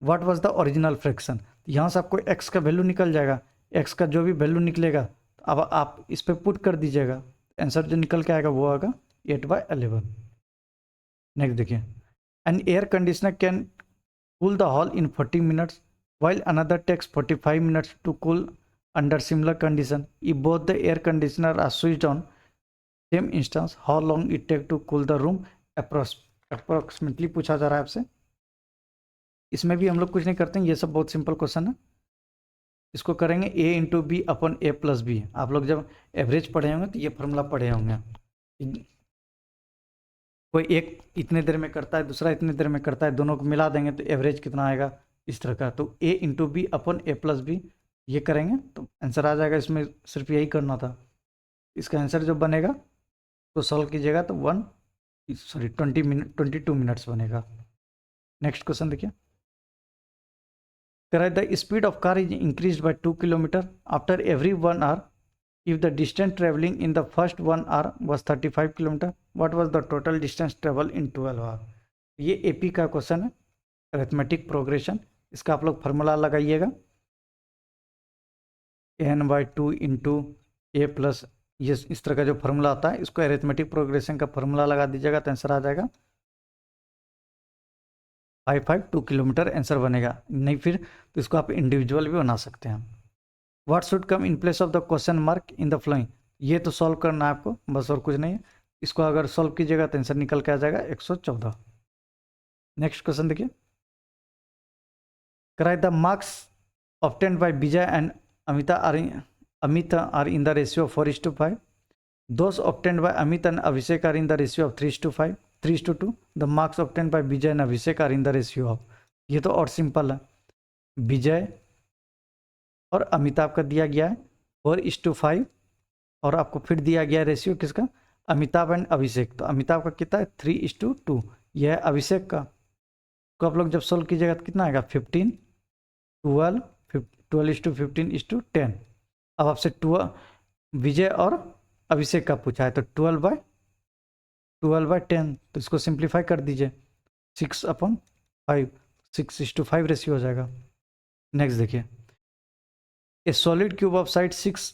What was the original fraction. यहाँ से आपको x का वैल्यू निकल जाएगा, x का जो भी वैल्यू निकलेगा अब आप इस पर पुट कर दीजिएगा, आंसर जो निकल के आएगा वो आएगा 8/11। नेक्स्ट देखिए, an air conditioner can cool the hall in 40 minutes while another takes 45 minutes to cool under similar condition. If both the air conditioner are switched on same instance, how long it take to cool the room approximately पूछा जा रहा है आपसे। इसमें भी हम लोग कुछ नहीं करते हैं, ये सब बहुत सिंपल क्वेश्चन है। इसको करेंगे a into B upon a plus B. आप लोग जब एवरेज पढ़े होंगे तो ये फॉर्मूला पढ़े होंगे, कोई एक इतने देर में करता है दूसरा इतने देर में करता है, दोनों को मिला देंगे तो एवरेज कितना आएगा इस तरह का। तो a into B upon a plus B ये करेंगे तो आंसर आ जाएगा। इसमें सिर्फ यही करना था। इसका आंसर जो बनेगा तो सॉल्व कीजिएगा तो 22 मिनट्स बनेगा। नेक्स्ट क्वेश्चन देखिए, कराए the speed of car is increase by 2 kilometre after every 1 hour if the distance travelling in the first 1 hour was 35 kilometre. What was the total distance travel in 12 hour. ये AP का क्वेश्चन है, अरिथमेटिक प्रोग्रेशन। इसका आप लोग फार्मूला लगाइएगा n/2 इंटू ए प्लस, ये इस तरह का जो फार्मूला आता है इसको अरिथमेटिक प्रोग्रेशन का फार्मूला लगा दीजिएगा तो आंसर आ जाएगा 552 किलोमीटर आंसर बनेगा। नहीं फिर तो इसको आप इंडिविजुअल भी बना सकते हैं। What should come in place of the question mark in the flowing. ये तो सॉल्व करना है आपको बस, और कुछ नहीं है। इसको अगर सॉल्व कीजिएगा तो आंसर निकल के आ जाएगा 114। नेक्स्ट क्वेश्चन देखिए, कराए the marks obtained by Vijay and Amita are in the ratio of 4:5. Those obtained by Amit and Abhishek are in the ratio of 3:5, 3:2. The marks obtained by Vijay and Abhishek are in the ratio of, ये तो और सिंपल है, विजय और अमिताभ का दिया गया है 4:5 और आपको फिर दिया गया रेशियो किसका, अमिताभ एंड अभिषेक। तो अमिताभ का कितना है 3:2, यह है अभिषेक का। तो आप लोग जब सोल्व कीजिएगा तो कितना आएगा 15, 12, 12:15:10। अब आपसे विजय और अभिषेक का पूछा है तो 12/10, तो इसको सिंप्लीफाई कर दीजिए 6/5, 6:5 रेशियो हो जाएगा। नेक्स्ट देखिए, a solid cube of side 6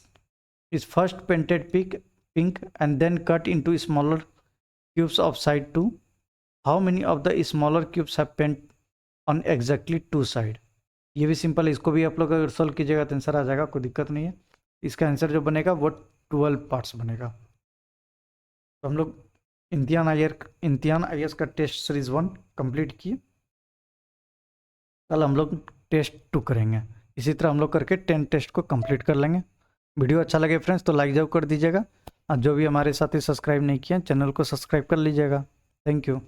is first painted pink and then cut into smaller cubes of side 2। How many of the smaller cubes have paint on exactly 2 side. ये भी सिंपल है, इसको भी आप लोग अगर सॉल्व कीजिएगा तो आंसर आ जाएगा, कोई दिक्कत नहीं है। इसका आंसर जो बनेगा वो 12 पार्ट्स बनेगा। तो हम लोग इम्तिहान IAS का टेस्ट सीरीज 1 कंप्लीट किए। कल हम लोग टेस्ट 2 करेंगे। इसी तरह हम लोग करके 10 टेस्ट को कंप्लीट कर लेंगे। वीडियो अच्छा लगे फ्रेंड्स तो लाइक जरूर कर दीजिएगा, और जो भी हमारे साथी सब्सक्राइब नहीं किए चैनल को सब्सक्राइब कर लीजिएगा। Thank you.